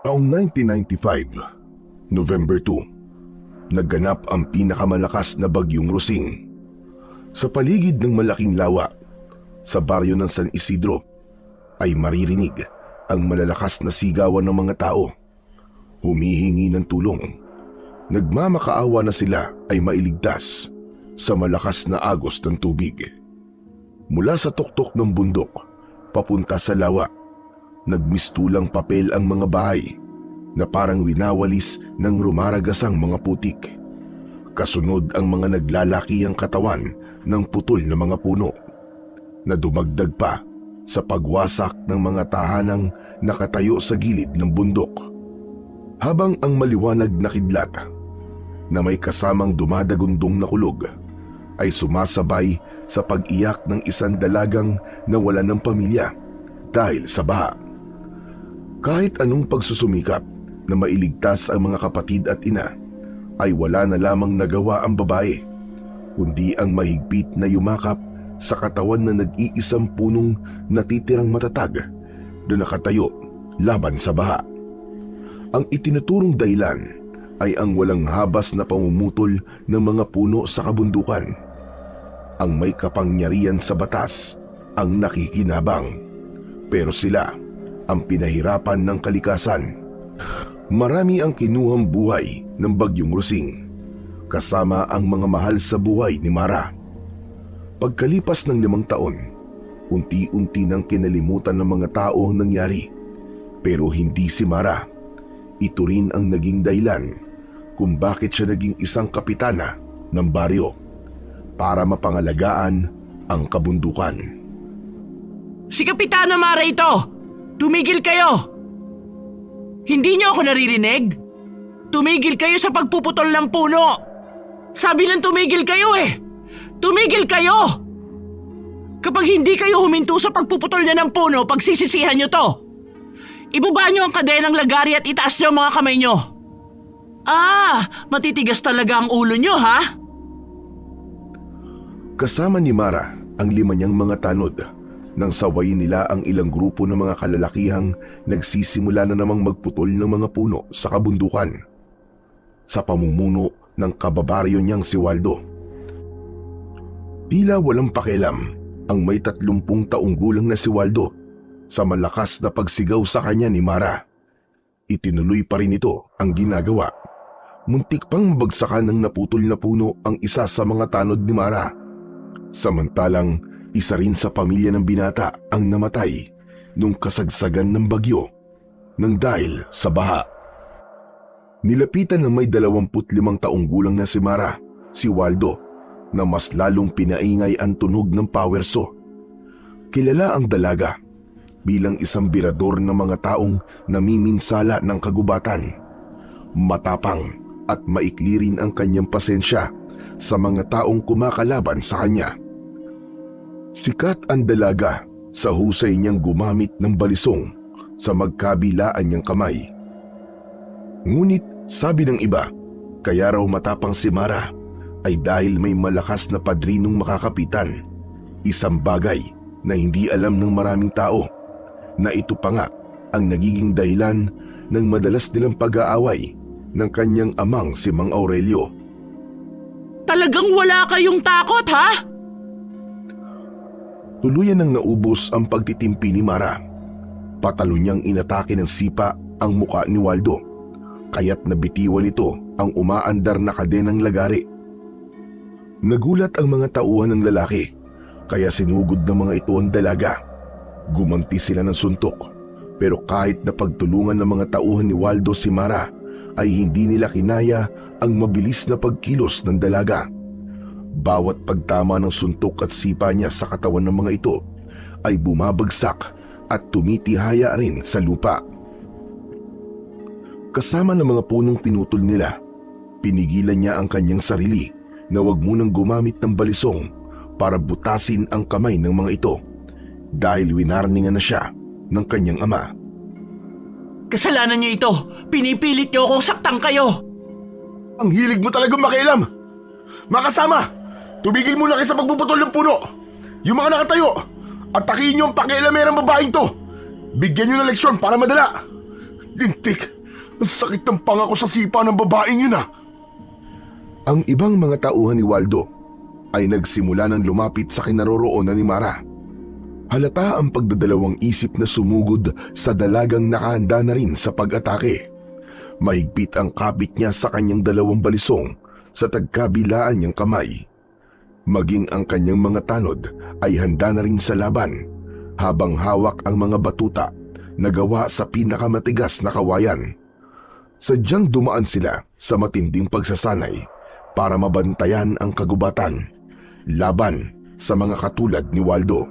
Taong 1995, November 2, nagganap ang pinakamalakas na bagyong Rosing. Sa paligid ng malaking lawa, sa baryo ng San Isidro, ay maririnig ang malalakas na sigawan ng mga tao. Humihingi ng tulong. Nagmamakaawa na sila ay mailigtas sa malakas na agos ng tubig. Mula sa tuktok ng bundok, papunta sa lawa, nagmistulang papel ang mga bahay na parang winawalis ng rumaragasang mga putik. Kasunod ang mga naglalakihang katawan ng putol na mga puno na dumagdag pa sa pagwasak ng mga tahanang nakatayo sa gilid ng bundok. Habang ang maliwanag na kidlat na may kasamang dumadagundong na kulog ay sumasabay sa pag-iyak ng isang dalagang nawalan ng pamilya dahil sa baha. Kahit anong pagsusumikap na mailigtas ang mga kapatid at ina, ay wala na lamang nagawa ang babae, kundi ang mahigpit na yumakap sa katawan na nag-iisang punong natitirang matatag na nakatayo laban sa baha. Ang itinuturong dahilan ay ang walang habas na pamumutol ng mga puno sa kabundukan. Ang may kapangyarihan sa batas ang nakikinabang, pero sila ang pinahirapan ng kalikasan. Marami ang kinuhang buhay ng bagyong Rosing, kasama ang mga mahal sa buhay ni Mara. Pagkalipas ng 5 taon, unti-unti nang kinalimutan ng mga tao ang nangyari, pero hindi si Mara. Ito rin ang naging dahilan kung bakit siya naging isang kapitana ng baryo para mapangalagaan ang kabundukan. Si Kapitana Mara ito! Tumigil kayo! Hindi niyo ako naririnig? Tumigil kayo sa pagpuputol ng puno! Sabi ng tumigil kayo eh! Tumigil kayo! Kapag hindi kayo huminto sa pagpuputol niya ng puno, pagsisisihan niyo to! Ibaba niyo ang kadenang lagari at itaas niyo ang mga kamay niyo! Matitigas talaga ang ulo niyo, ha? Kasama ni Mara ang 5 niyang mga tanod nang sawayin nila ang ilang grupo ng mga kalalakihang nagsisimula na namang magputol ng mga puno sa kabundukan. Sa pamumuno ng kababaryo niyang si Waldo. Tila walang pakialam ang may 30 taong gulang na si Waldo sa malakas na pagsigaw sa kanya ni Mara. Itinuloy pa rin ito ang ginagawa. Muntik pang mabagsakan ng naputol na puno ang isa sa mga tanod ni Mara. Samantalang isa rin sa pamilya ng binata ang namatay nung kasagsagan ng bagyo nang dahil sa baha. Nilapitan ng may 25 taong gulang na si Mara, si Waldo, na mas lalong pinaingay ang tunog ng power saw. Kilala ang dalaga bilang isang birador ng mga taong namiminsala ng kagubatan. Matapang at maikli rin ang kanyang pasensya sa mga taong kumakalaban sa kanya. Sikat ang dalaga sa husay niyang gumamit ng balisong sa magkabilaan niyang kamay. Ngunit sabi ng iba, kaya raw matapang si Mara ay dahil may malakas na padrinong makakapitan. Isang bagay na hindi alam ng maraming tao, na ito pa nga ang nagiging dahilan ng madalas nilang pag-aaway ng kanyang amang si Mang Aurelio. Talagang wala kayong takot, ha? Tuluyan nang naubos ang pagtitimpi ni Mara. Patalo niyang inatake ng sipa ang muka ni Waldo, kaya't nabitiwan ito ang umaandar na kadenang lagari. Nagulat ang mga tauhan ng lalaki, kaya sinugod ng mga ito ang dalaga. Gumanti sila ng suntok, pero kahit na pagtulungan ng mga tauhan ni Waldo si Mara, ay hindi nila kinaya ang mabilis na pagkilos ng dalaga. Bawat pagtama ng suntok at sipa niya sa katawan ng mga ito ay bumabagsak at tumitihaya rin sa lupa. Kasama ng mga punong pinutol nila, pinigilan niya ang kanyang sarili na huwag munang gumamit ng balisong para butasin ang kamay ng mga ito dahil winarningan na siya ng kanyang ama. Kasalanan niyo ito! Pinipilit niyo akong saktan kayo! Ang hilig mo talagang makialam! Makasama! Tumigil muna kayo sa pagpuputol ng puno! Yung mga nakatayo! At takihin niyo ang pakialamerang babaeng to! Bigyan niyo ng leksyon para madala! Lintik! Ang sakit ng panga ko sa sipa ng babaeng yun ah! Ang ibang mga tauhan ni Waldo ay nagsimula ng lumapit sa kinaroroonan ni Mara. Halata ang pagdadalawang isip na sumugod sa dalagang nakahanda na rin sa pag-atake. Mahigpit ang kapit niya sa kanyang dalawang balisong sa tagkabilaan niyang kamay. Maging ang kanyang mga tanod ay handa na rin sa laban habang hawak ang mga batuta na gawa sa pinakamatigas na kawayan. Sadyang dumaan sila sa matinding pagsasanay para mabantayan ang kagubatan laban sa mga katulad ni Waldo.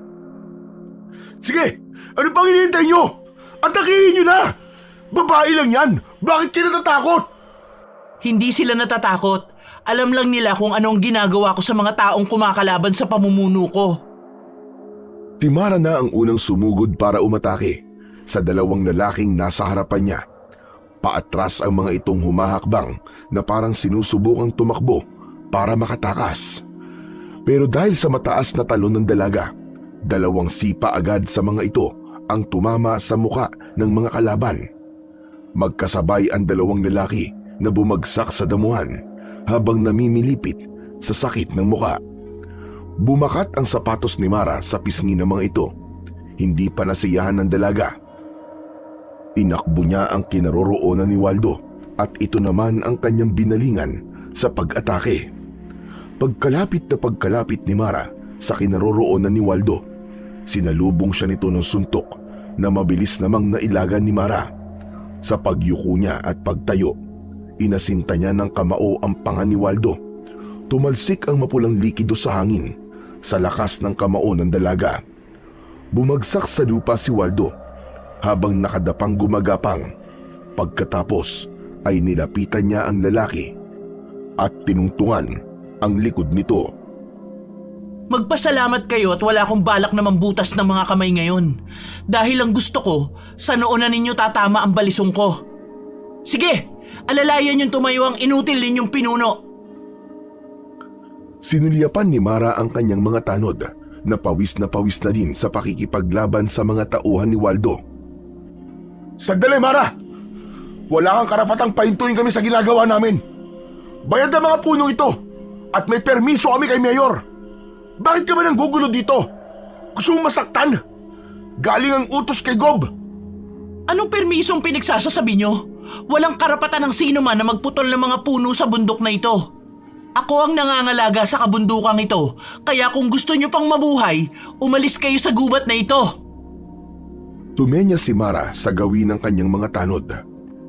Sige! Ano pang hinihintay nyo? Atakihin nyo na! Babae lang yan! Bakit kayo natatakot? Hindi sila natatakot. Alam lang nila kung ano ang ginagawa ko sa mga taong kumakalaban sa pamumuno ko. Timara na ang unang sumugod para umatake sa dalawang lalaking nasa harapan niya. Paatras ang mga itong humahakbang na parang sinusubukang tumakbo para makatakas. Pero dahil sa mataas na talon ng dalaga, dalawang sipa agad sa mga ito ang tumama sa muka ng mga kalaban. Magkasabay ang dalawang lalaki na bumagsak sa damuhan habang namimilipit sa sakit ng muka. Bumakat ang sapatos ni Mara sa pisngi ng mga ito. Hindi pa nasiyahan ng dalaga. Tinakbo niya ang kinaroroonan ni Waldo at ito naman ang kanyang binalingan sa pag-atake. Pagkalapit ni Mara sa kinaroroonan ni Waldo, sinalubong siya nito ng suntok na mabilis namang nailagan ni Mara. Sa pagyuko niya at pagtayo, inasinta niya ng kamao ang panga ni Waldo. Tumalsik ang mapulang likido sa hangin sa lakas ng kamao ng dalaga. Bumagsak sa lupa si Waldo habang nakadapang gumagapang. Pagkatapos ay nilapitan niya ang lalaki at tinungtungan ang likod nito. Magpasalamat kayo at wala akong balak na mambutas ng mga kamay ngayon. Dahil ang gusto ko, sa noo na ninyo tatama ang balisong ko. Sige, alalayan yung tumayo ang inutil ninyong pinuno. Sinulyapan ni Mara ang kanyang mga tanod na pawis na din sa pakikipaglaban sa mga tauhan ni Waldo. Sandali, Mara! Wala kang karapatang pahintuin kami sa ginagawa namin. Bayad ang mga punong ito at may permiso kami kay Mayor. Bakit ka ba nang gugulo dito? Gusto mong masaktan? Galing ang utos kay Gob. Anong permisong pinagsasasabi nyo? Walang karapatan ng sino man na magputol ng mga puno sa bundok na ito. Ako ang nangangalaga sa kabundukang ito, kaya kung gusto nyo pang mabuhay, umalis kayo sa gubat na ito. Tumenya si Mara sa gawin ng kanyang mga tanod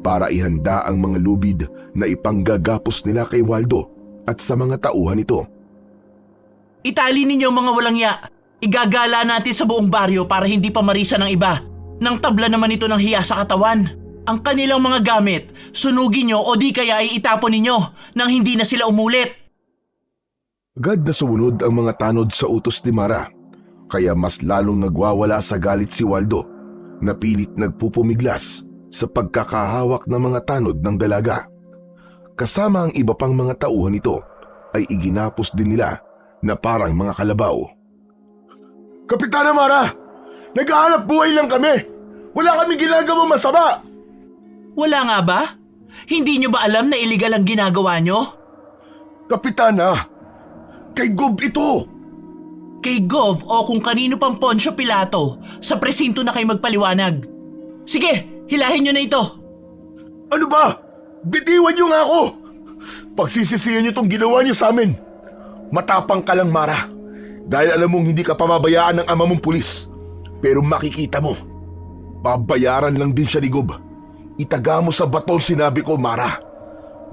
para ihanda ang mga lubid na ipanggagapos nila kay Waldo at sa mga tauhan nito. Itali ninyo mga walang ya. Igagala natin sa buong baryo para hindi pa marisa ng iba. Nang tabla naman ito ng hiya sa katawan. Ang kanilang mga gamit, sunugin nyo o di kaya ay itapon ninyo nang hindi na sila umulit. Agad na sumunod ang mga tanod sa utos ni Mara, kaya mas lalong nagwawala sa galit si Waldo, na pilit nagpupumiglas sa pagkakahawak ng mga tanod ng dalaga. Kasama ang iba pang mga tauhan nito ay iginapos din nila na parang mga kalabaw. Kapitana Mara! Naghahanap buhay lang kami! Wala kaming ginagawang masama! Wala nga ba? Hindi nyo ba alam na iligal ang ginagawa nyo? Kapitana! Kay Gob ito! Kay Gov o kung kanino pang Poncio Pilato, sa presinto na kayo magpaliwanag. Sige, hilahin nyo na ito. Ano ba? Bitiwan nyo nga ako! Pagsisisihan nyo tong ginawa nyo sa amin. Matapang ka lang, Mara. Dahil alam mong hindi ka pamabayaan ng ama mong pulis. Pero makikita mo, babayaran lang din siya ni Gob. Itaga mo sa batol sinabi ko, Mara.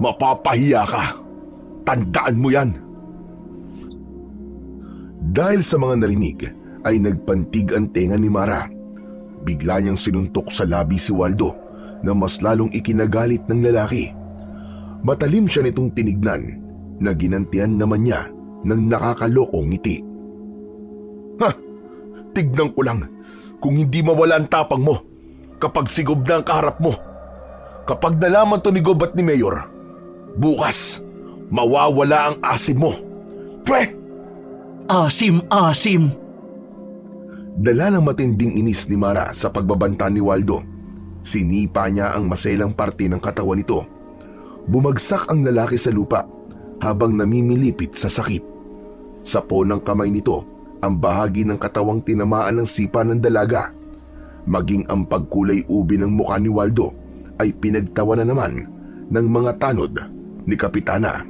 Mapapahiya ka. Tandaan mo yan. Dahil sa mga narinig, ay nagpantig ang tenga ni Mara. Bigla niyang sinuntok sa labi si Waldo na mas lalong ikinagalit ng lalaki. Matalim siya nitong tinignan na ginantian naman niya ng nakakalokong ngiti. Ha! Tignan ko lang kung hindi mawala ang tapang mo kapag si Gob na ang kaharap mo. Kapag nalaman to ni Gob at ni Mayor, bukas mawawala ang asim mo. Pwe! Asim. Dala ng matinding inis ni Mara sa pagbabanta ni Waldo. Sinipa niya ang maselang parte ng katawan nito. Bumagsak ang lalaki sa lupa habang namimilipit sa sakit. Sa ponang kamay nito, ang bahagi ng katawang tinamaan ng sipa ng dalaga. Maging ang pagkulay ubi ng mukha ni Waldo ay pinagtawanan naman ng mga tanod ni Kapitana.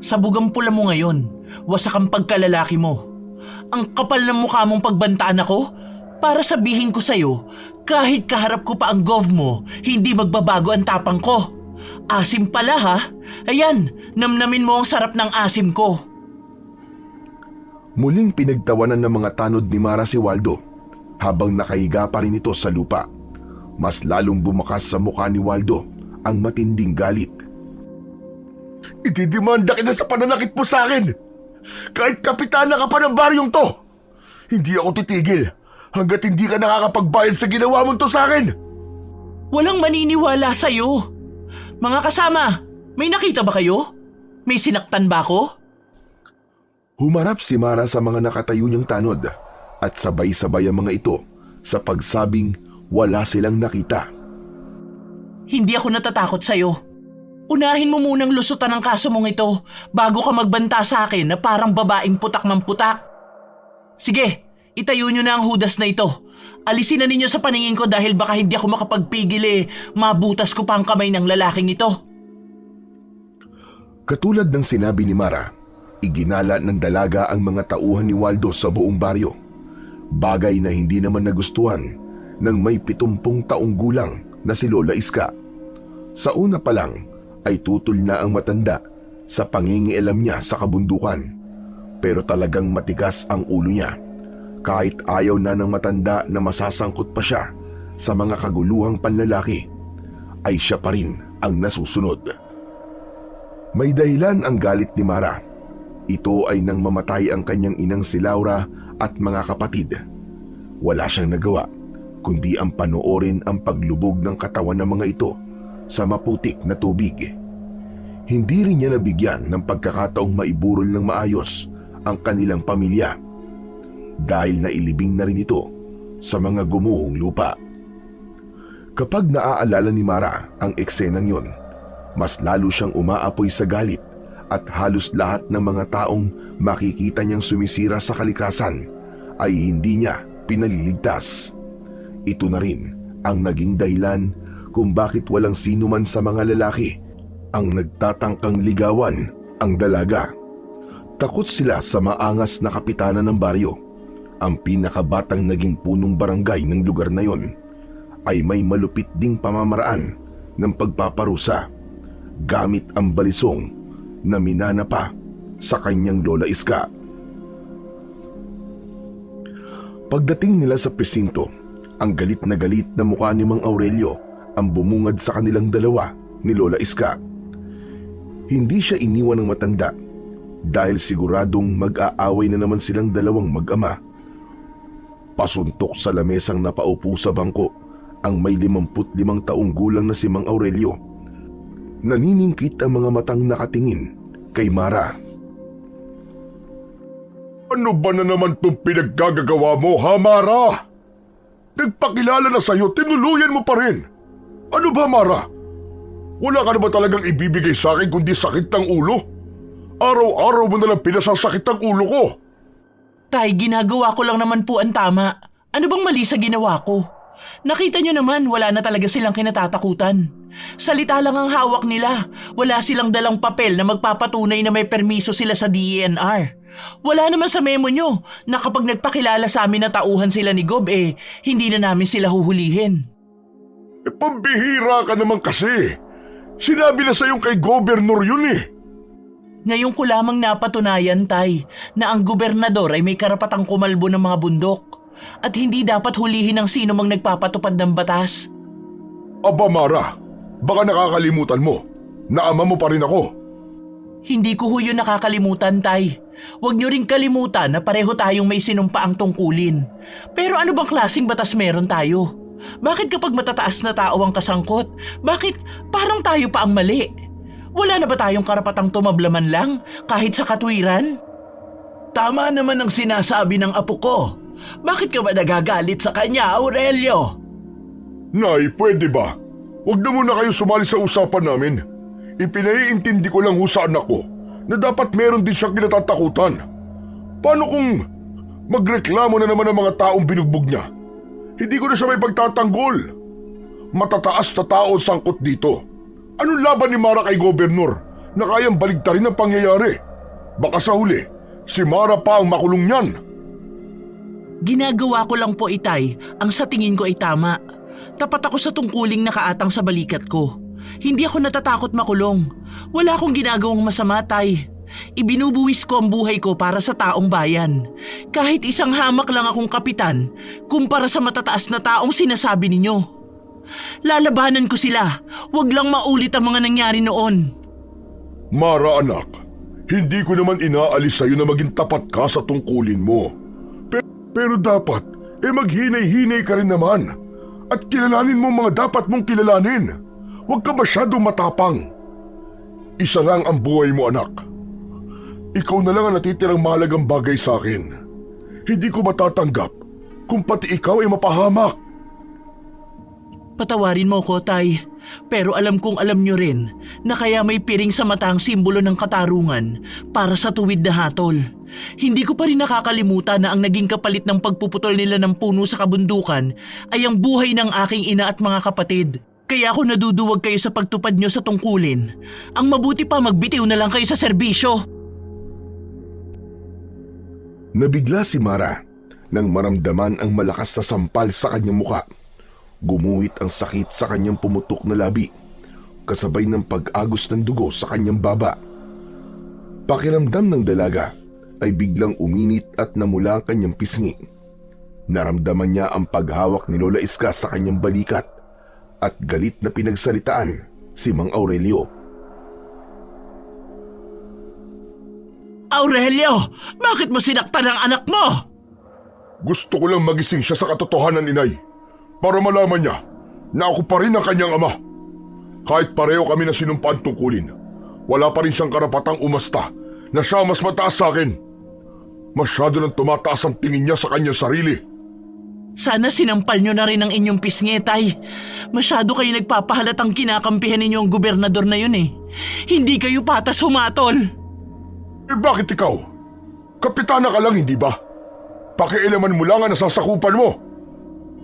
Sabugang pula mo ngayon, wasak ang pagkalalaki mo. Ang kapal ng mukha mong pagbantaan ako para sabihin ko sa'yo, kahit kaharap ko pa ang gov mo, hindi magbabago ang tapang ko. Asim pala ha? Ayan, namnamin mo ang sarap ng asim ko. Muling pinagtawanan ng mga tanod ni Mara si Waldo habang nakahiga pa rin ito sa lupa. Mas lalong bumakas sa mukha ni Waldo ang matinding galit. Itidimanda kita sa pananakit mo sa akin! Kahit kapitana ka pa ng baryong to! Hindi ako titigil hanggat hindi ka nakakapagbayad sa ginawa mo to sa akin! Walang maniniwala sa'yo. Mga kasama, may nakita ba kayo? May sinaktan ba ako? Humarap si Mara sa mga nakatayo niyang tanod at sabay-sabay ang mga ito sa pagsabing wala silang nakita. Hindi ako natatakot sa'yo. Unahin mo munang lusutan ang kaso mong ito bago ka magbanta sa akin na parang babaeng putak ng putak. Sige, itayo nyo na ang hudas na ito. Alisin na ninyo sa paningin ko dahil baka hindi ako makapagpigil mabutas ko pa ang kamay ng lalaking ito. Katulad ng sinabi ni Mara, iginala ng dalaga ang mga tauhan ni Waldo sa buong baryo. Bagay na hindi naman nagustuhan ng may 70 taong gulang na si Lola Iska. Sa una pa lang ay tutol na ang matanda sa pangingialam niya sa kabundukan. Pero talagang matigas ang ulo niya. Kahit ayaw na ng matanda na masasangkot pa siya sa mga kaguluhang panlalaki, ay siya pa rin ang nasusunod. May dahilan ang galit ni Mara. Ito ay nang mamatay ang kanyang inang si Laura at mga kapatid. Wala siyang nagawa kundi ang panoorin ang paglubog ng katawan ng mga ito sa maputik na tubig. Hindi rin niya nabigyan ng pagkakataong maiburol ng maayos ang kanilang pamilya dahil nailibing na rin ito sa mga gumuhong lupa. Kapag naaalala ni Mara ang eksenang yun, mas lalo siyang umaapoy sa galit at halos lahat ng mga taong makikita niyang sumisira sa kalikasan ay hindi niya pinaliligtas. Ito na rin ang naging dahilan kung bakit walang sino man sa mga lalaki ang nagtatangkang ligawan ang dalaga. Takot sila sa maangas na kapitana ng baryo. Ang pinakabatang naging punong barangay ng lugar na yon ay may malupit ding pamamaraan ng pagpaparusa gamit ang balisong na minana pa sa kanyang Lola Iska. Pagdating nila sa presinto, ang galit na mukha ni Mang Aurelio ang bumungad sa kanilang dalawa ni Lola Iska. Hindi siya iniwan ng matanda dahil siguradong mag-aaway na naman silang dalawang mag-ama. Pasuntok sa lamesang napaupo sa bangko ang may 55 taong gulang na si Mang Aurelio. Naniningkit ang mga matang nakatingin kay Mara. Ano ba na naman itong pinaggagawa mo, ha, Mara? Nagpakilala na sa'yo, tinuluyan mo pa rin. Ano ba, Mara? Wala ka na ba talagang ibibigay sa akin kundi sakit ng ulo? Araw-araw mo na lang pinasasakit ang ulo ko. Tay, ginagawa ko lang naman po ang tama. Ano bang mali sa ginawa ko? Nakita nyo naman, wala na talaga silang kinatatakutan. Salita lang ang hawak nila. Wala silang dalang papel na magpapatunay na may permiso sila sa DENR. Wala naman sa memo nyo na kapag nagpakilala sa amin na tauhan sila ni Gob, hindi na namin sila huhulihin. Pambihira ka naman kasi. Sinabi na sa'yong kay Gobernur yun Ngayon ko lamang napatunayan, Tay, na ang gobernador ay may karapatang kumalbo ng mga bundok at hindi dapat hulihin ng sino mang nagpapatupad ng batas. Aba, Mara, baka nakakalimutan mo na ama mo pa rin ako. Hindi ko yun nakakalimutan, Tay. Huwag niyo ring kalimutan na pareho tayong may sinumpaang tungkulin. Pero ano bang klaseng batas meron tayo? Bakit kapag matataas na tao ang kasangkot, bakit parang tayo pa ang mali? Wala na ba tayong karapatang tumablaman lang kahit sa katwiran? Tama naman ang sinasabi ng apo ko. Bakit ka ba nagagalit sa kanya, Aurelio? Nay, pwede ba? Huwag na muna kayo sumali sa usapan namin. Ipinaiintindi ko lang ho sa anak ko na dapat meron din siyang kinatatakutan. Paano kung magreklamo na naman ang mga taong binugbog niya? Hindi ko na siya may pagtatanggol. Matataas na tao ang sangkot dito. Anong laban ni Mara kay Gobernur na kayang baligtarin ang pangyayari? Baka sa huli, si Mara pa ang makulong niyan. Ginagawa ko lang po, Itay, ang sa tingin ko ay tama. Tapat ako sa tungkuling nakaatang sa balikat ko. Hindi ako natatakot makulong. Wala akong ginagawang masama, Tay. Ibinubuwis ko ang buhay ko para sa taong bayan. Kahit isang hamak lang akong kapitan, kumpara sa matataas na taong sinasabi ninyo. Lalabanan ko sila. Huwag lang maulit ang mga nangyari noon. Mara anak, hindi ko naman inaalis sa'yo na maging tapat ka sa tungkulin mo. Pero dapat, maghinay-hinay ka rin naman. At kilalanin mo mga dapat mong kilalanin. Huwag ka masyadong matapang. Isa lang ang buhay mo, anak. Ikaw na lang ang natitirang mahalagang bagay sa akin. Hindi ko matatanggap kung pati ikaw ay mapahamak. Patawarin mo ko, Tay. Pero alam kong alam nyo rin na kaya may piring sa mata ang simbolo ng katarungan para sa tuwid na hatol. Hindi ko pa rin nakakalimutan na ang naging kapalit ng pagpuputol nila ng puno sa kabundukan ay ang buhay ng aking ina at mga kapatid. Kaya ako naduduwag kayo sa pagtupad nyo sa tungkulin. Ang mabuti pa magbitiw na lang kayo sa serbisyo. Nabigla si Mara nang maramdaman ang malakas na sampal sa kanyang muka. Gumuhit ang sakit sa kanyang pumutok na labi, kasabay ng pag-agos ng dugo sa kanyang baba. Pakiramdam ng dalaga ay biglang uminit at namula ang kanyang pisngi. Naramdaman niya ang paghawak ni Lola Iska sa kanyang balikat at galit na pinagsalitaan si Mang Aurelio. Aurelio, bakit mo sinaktan ang anak mo? Gusto ko lang magising siya sa katotohanan, inay. Para malaman niya na ako pa rin ang kanyang ama. Kahit pareho kami na sinumpaan tungkulin, wala pa rin siyang karapatang umasta na siya mas mataas sa akin. Masyado nang tumataas ang tingin niya sa kanyang sarili. Sana sinampal nyo na rin ang inyong pisngi, Tay. Masyado kayo nagpapahalatang kinakampihan ninyo ang gobernador na yun eh. Hindi kayo patas humatol. Bakit ikaw? Kapitana ka lang, hindi ba? Pakialaman mo lang ang nasasakupan mo.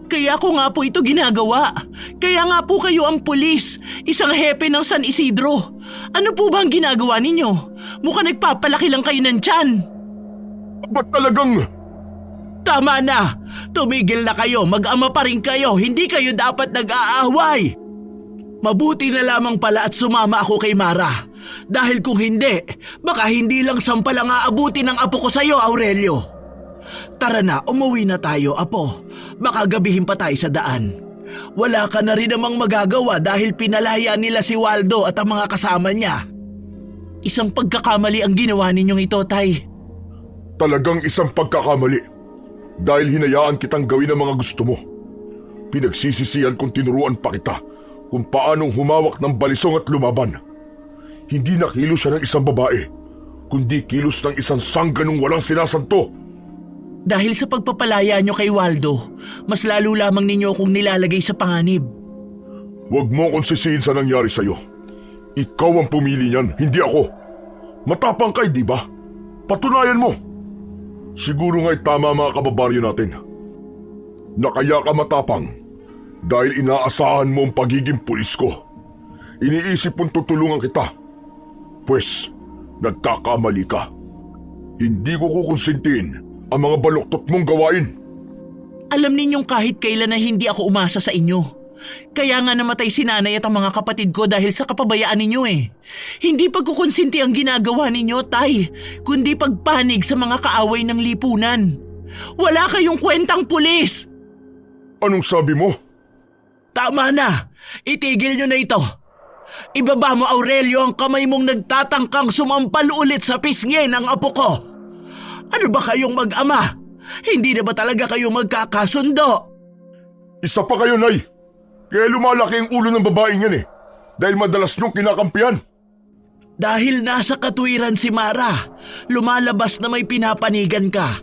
Kaya ko nga po ito ginagawa. Kaya nga po kayo ang pulis, isang hepe ng San Isidro. Ano po ba ang ginagawa ninyo? Mukhang nagpapalaki lang kayo ng tiyan. Ba't talagang... Tama na! Tumigil na kayo, mag-ama pa rin kayo, hindi kayo dapat nag-aaway. Mabuti na lamang pala at sumama ako kay Mara. Dahil kung hindi, baka hindi lang sampal ang aabuti ng apo ko sa'yo, Aurelio. Tara na, umuwi na tayo, apo. Baka gabihin pa tayo sa daan. Wala ka na rin namang magagawa dahil pinalaya nila si Waldo at ang mga kasama niya. Isang pagkakamali ang ginawa ninyong ito, Tay. Talagang isang pagkakamali. Dahil hinayaan kitang gawin ang mga gusto mo. Pinagsisisihan kong tinuruan pa kita kung paanong humawak ng balisong at lumaban. Hindi na kilos siya ng isang babae, kundi kilos ng isang sangganong walang sinasanto. Dahil sa pagpapalaya nyo kay Waldo, mas lalo lamang ninyo akong nilalagay sa panganib. Huwag mo akong sisihin sa nangyari sa'yo. Ikaw ang pumili niyan, hindi ako. Matapang ka, di ba? Patunayan mo. Siguro nga'y tama mga kababaryo natin. Na kaya ka matapang dahil inaasahan mo ang pagiging pulis ko. Iniisip mong tutulungan kita. Pwes, nagkakamali ka. Hindi ko kukonsintihin ang mga baluktot mong gawain. Alam ninyong kahit kailan na hindi ako umasa sa inyo. Kaya nga namatay si nanay at ang mga kapatid ko dahil sa kapabayaan ninyo eh. Hindi pagkukonsinti ang ginagawa ninyo, Tay, kundi pagpanig sa mga kaaway ng lipunan. Wala kayong kwentang pulis! Anong sabi mo? Tama na! Itigil nyo na ito! Ibaba mo, Aurelio, ang kamay mong nagtatangkang sumampal ulit sa pisngi ng apo ko! Ano ba kayong mag-ama? Hindi na ba talaga kayo magkakasundo? Isa pa kayo, Nay. Kaya lumalaki ang ulo ng babaeng yan eh. Dahil madalas niyong kinakampihan. Dahil nasa katwiran si Mara, lumalabas na may pinapanigan ka.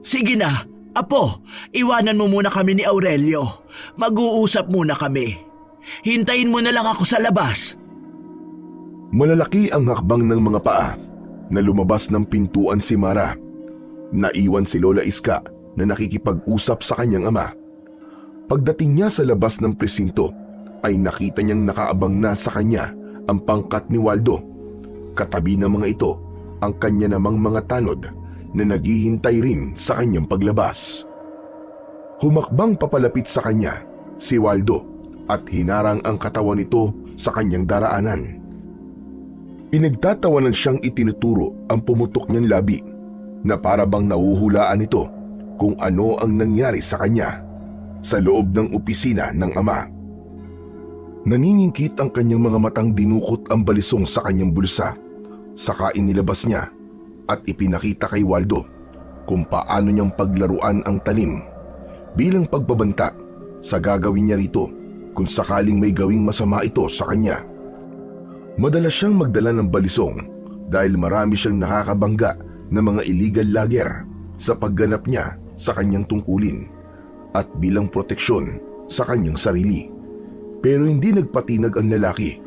Sige na, Apo, iwanan mo muna kami ni Aurelio. Mag-uusap muna kami. Hintayin mo na lang ako sa labas. Malalaki ang hakbang ng mga paa na lumabas ng pintuan si Mara. Naiwan si Lola Iska na nakikipag-usap sa kanyang ama. Pagdating niya sa labas ng presinto ay nakita niyang nakaabang na sa kanya ang pangkat ni Waldo. Katabi ng mga ito ang kanya namang mga tanod na naghihintay rin sa kanyang paglabas. Humakbang papalapit sa kanya si Waldo at hinarang ang katawan nito sa kanyang daraanan. Pinagtatawanan siyang itinuturo ang pumutok niyang labi na para bang nahuhulaan ito kung ano ang nangyari sa kanya sa loob ng opisina ng ama. Naningingkit ang kanyang mga matang dinukot ang balisong sa kanyang bulsa, saka inilabas niya at ipinakita kay Waldo kung paano niyang paglaruan ang talim bilang pagbabanta sa gagawin niya rito kung sakaling may gawing masama ito sa kanya. Madalas siyang magdala ng balisong dahil marami siyang nakakabangga ng mga illegal logger sa pagganap niya sa kanyang tungkulin at bilang proteksyon sa kanyang sarili. Pero hindi nagpatinag ang lalaki.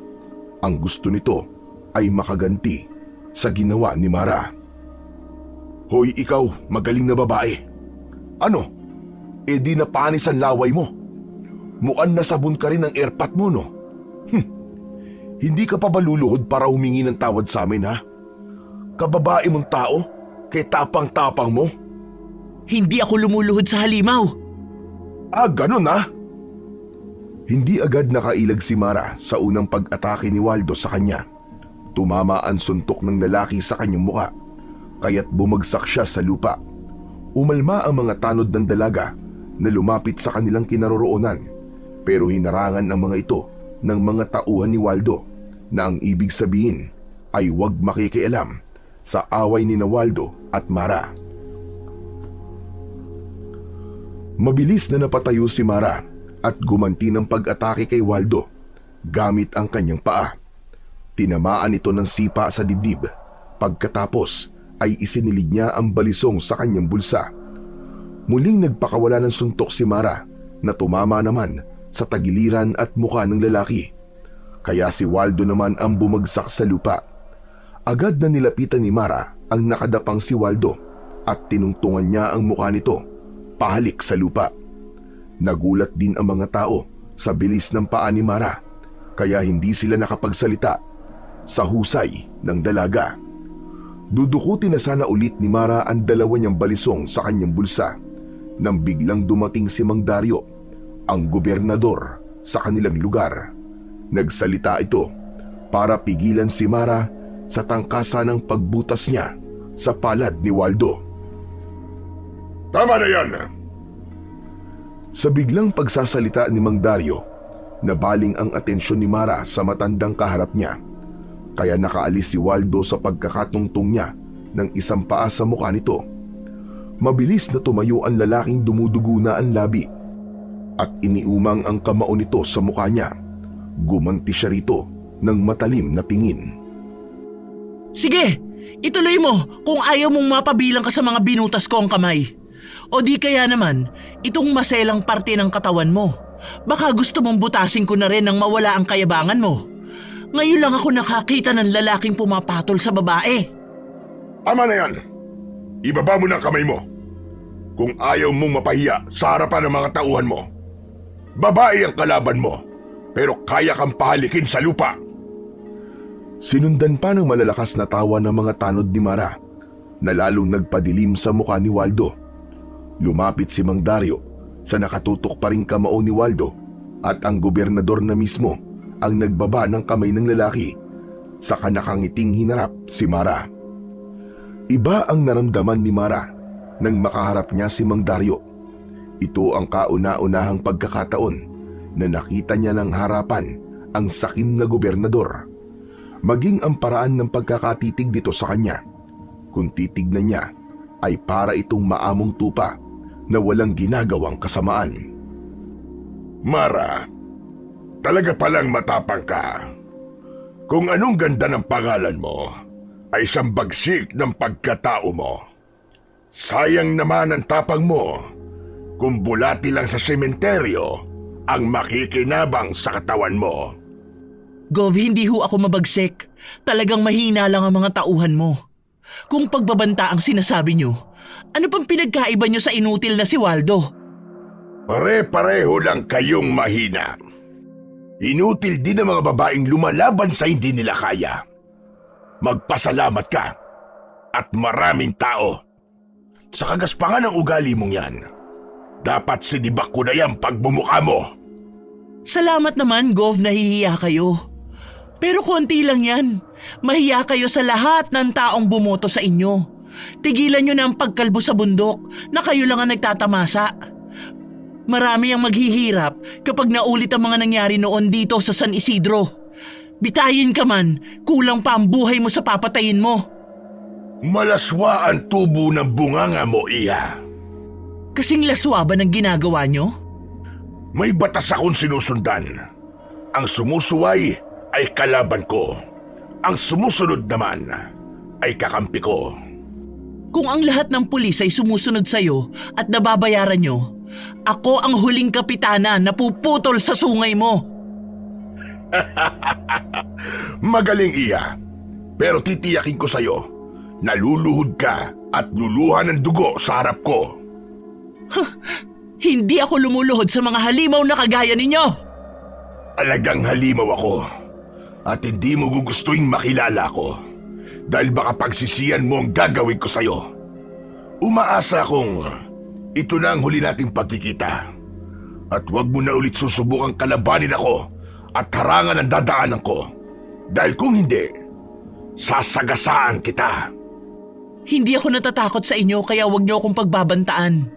Ang gusto nito ay makaganti sa ginawa ni Mara. Hoy ikaw, magaling na babae. Ano? E di napanis ang laway mo. Mukhang nasabon ka rin ng airpat mo, no? Hindi ka pa ba luluhod para humingi ng tawad sa amin, ha? Kababae mong tao, kay tapang-tapang mo. Hindi ako lumuluhod sa halimaw. Ah, ganun ha? Hindi agad nakailag si Mara sa unang pag-atake ni Waldo sa kanya. Tumama ang suntok ng lalaki sa kanyang muka, kaya't bumagsak siya sa lupa. Umalma ang mga tanod ng dalaga na lumapit sa kanilang kinaroroonan, pero hinarangan ang mga ito ng mga tauhan ni Waldo na ang ibig sabihin ay huwag makikialam sa away ni Waldo at Mara. Mabilis na napatayo si Mara at gumanti ng pag-atake kay Waldo gamit ang kanyang paa. Tinamaan ito ng sipa sa dibdib. Pagkatapos ay isinilid niya ang balisong sa kanyang bulsa. Muling nagpakawala ng suntok si Mara na tumama naman sa tagiliran at mukha ng lalaki. Kaya si Waldo naman ang bumagsak sa lupa. Agad na nilapitan ni Mara ang nakadapang si Waldo at tinungtungan niya ang mukha nito pahalik sa lupa. Nagulat din ang mga tao sa bilis ng paa ni Mara, kaya hindi sila nakapagsalita sa husay ng dalaga. Dudukutin na sana ulit ni Mara ang dalawa niyang balisong sa kanyang bulsa nang biglang dumating si Mang Dario, ang gobernador sa kanilang lugar. Nagsalita ito para pigilan si Mara sa tangkasa ng pagbutas niya sa palad ni Waldo. Tama na yan! Sa biglang pagsasalita ni Mang Dario, nabaling ang atensyon ni Mara sa matandang kaharap niya, kaya nakaalis si Waldo sa pagkakatungtong niya ng isang paa sa mukha nito. Mabilis na tumayo ang lalaking dumudugo na ang labi at iniumang ang kamao nito sa mukha niya. Gumanti siya rito ng matalim na tingin. Sige, ituloy mo kung ayaw mong mapabilang ka sa mga binutas ko ang kamay. O di kaya naman, itong maselang parte ng katawan mo. Baka gusto mong butasin ko na rin nang mawala ang kayabangan mo. Ngayon lang ako nakakita ng lalaking pumapatol sa babae. Ama na yan! Ibaba mo ng kamay mo kung ayaw mong mapahiya sa harapan ng mga tauhan mo. Babae ang kalaban mo, pero kaya kang pahalikin sa lupa. Sinundan pa ng malalakas na tawa ng mga tanod ni Mara na lalong nagpadilim sa mukha ni Waldo. Lumapit si Mang Dario sa nakatutok pa ring kamao ni Waldo at ang gobernador na mismo ang nagbaba ng kamay ng lalaki. Saka nakangiting hinarap si Mara. Iba ang naramdaman ni Mara nang makaharap niya si Mang Dario. Ito ang kauna-unahang pagkakataon na nakita niya ng harapan ang sakim na gobernador. Maging ang paraan ng pagkakatitig dito sa kanya, kung titignan niya, ay para itong maamong tupa na walang ginagawang kasamaan. Mara, talaga palang matapang ka. Kung anong ganda ng pangalan mo, ay isang bagsik ng pagkatao mo. Sayang naman ang tapang mo kung bulati lang sa sementeryo ang makikinabang sa katawan mo. Gov, hindi ho ako mabagsik. Talagang mahina lang ang mga tauhan mo. Kung pagbabanta ang sinasabi nyo, ano pang pinagkaiba nyo sa inutil na si Waldo? Pare-pareho lang kayong mahina. Inutil din ang mga babaeng lumalaban sa hindi nila kaya. Magpasalamat ka at maraming tao. Sa kagaspangan ng ugali mong yan, dapat sinibak ko na yan pag bumuka mo. Salamat naman, Gov, nahihiya kayo. Pero konti lang yan. Mahiya kayo sa lahat ng taong bumoto sa inyo. Tigilan nyo na ang pagkalbo sa bundok na kayo lang ang nagtatamasa. Marami ang maghihirap kapag naulit ang mga nangyari noon dito sa San Isidro. Bitayin ka man, kulang pa ang buhay mo sa papatayin mo. Malaswa ang tubo ng bunganga mo, Iha. Kasing laswa ba ng ginagawa nyo? May batas akong sinusundan. Ang sumusuway ay kalaban ko. Ang sumusunod naman ay kakampi ko. Kung ang lahat ng pulis ay sumusunod sa'yo at nababayaran nyo, ako ang huling kapitana na puputol sa sungay mo. Magaling, Iha. Pero titiyakin ko sa'yo, naluluhod ka at luluhan ng dugo sa harap ko. Hindi ako lumuluhod sa mga halimaw na kagaya ninyo. Alagang halimaw ako at hindi mo gugustuhin makilala ko dahil baka pagsisiyan mo ang gagawin ko sa'yo. Umaasa akong ito na ang huli nating pagkikita at huwag mo na ulit susubukang kalabanin ako at harangan ang dadaanan ko dahil kung hindi, sasagasaan kita. Hindi ako natatakot sa inyo kaya huwag niyo akong pagbabantaan.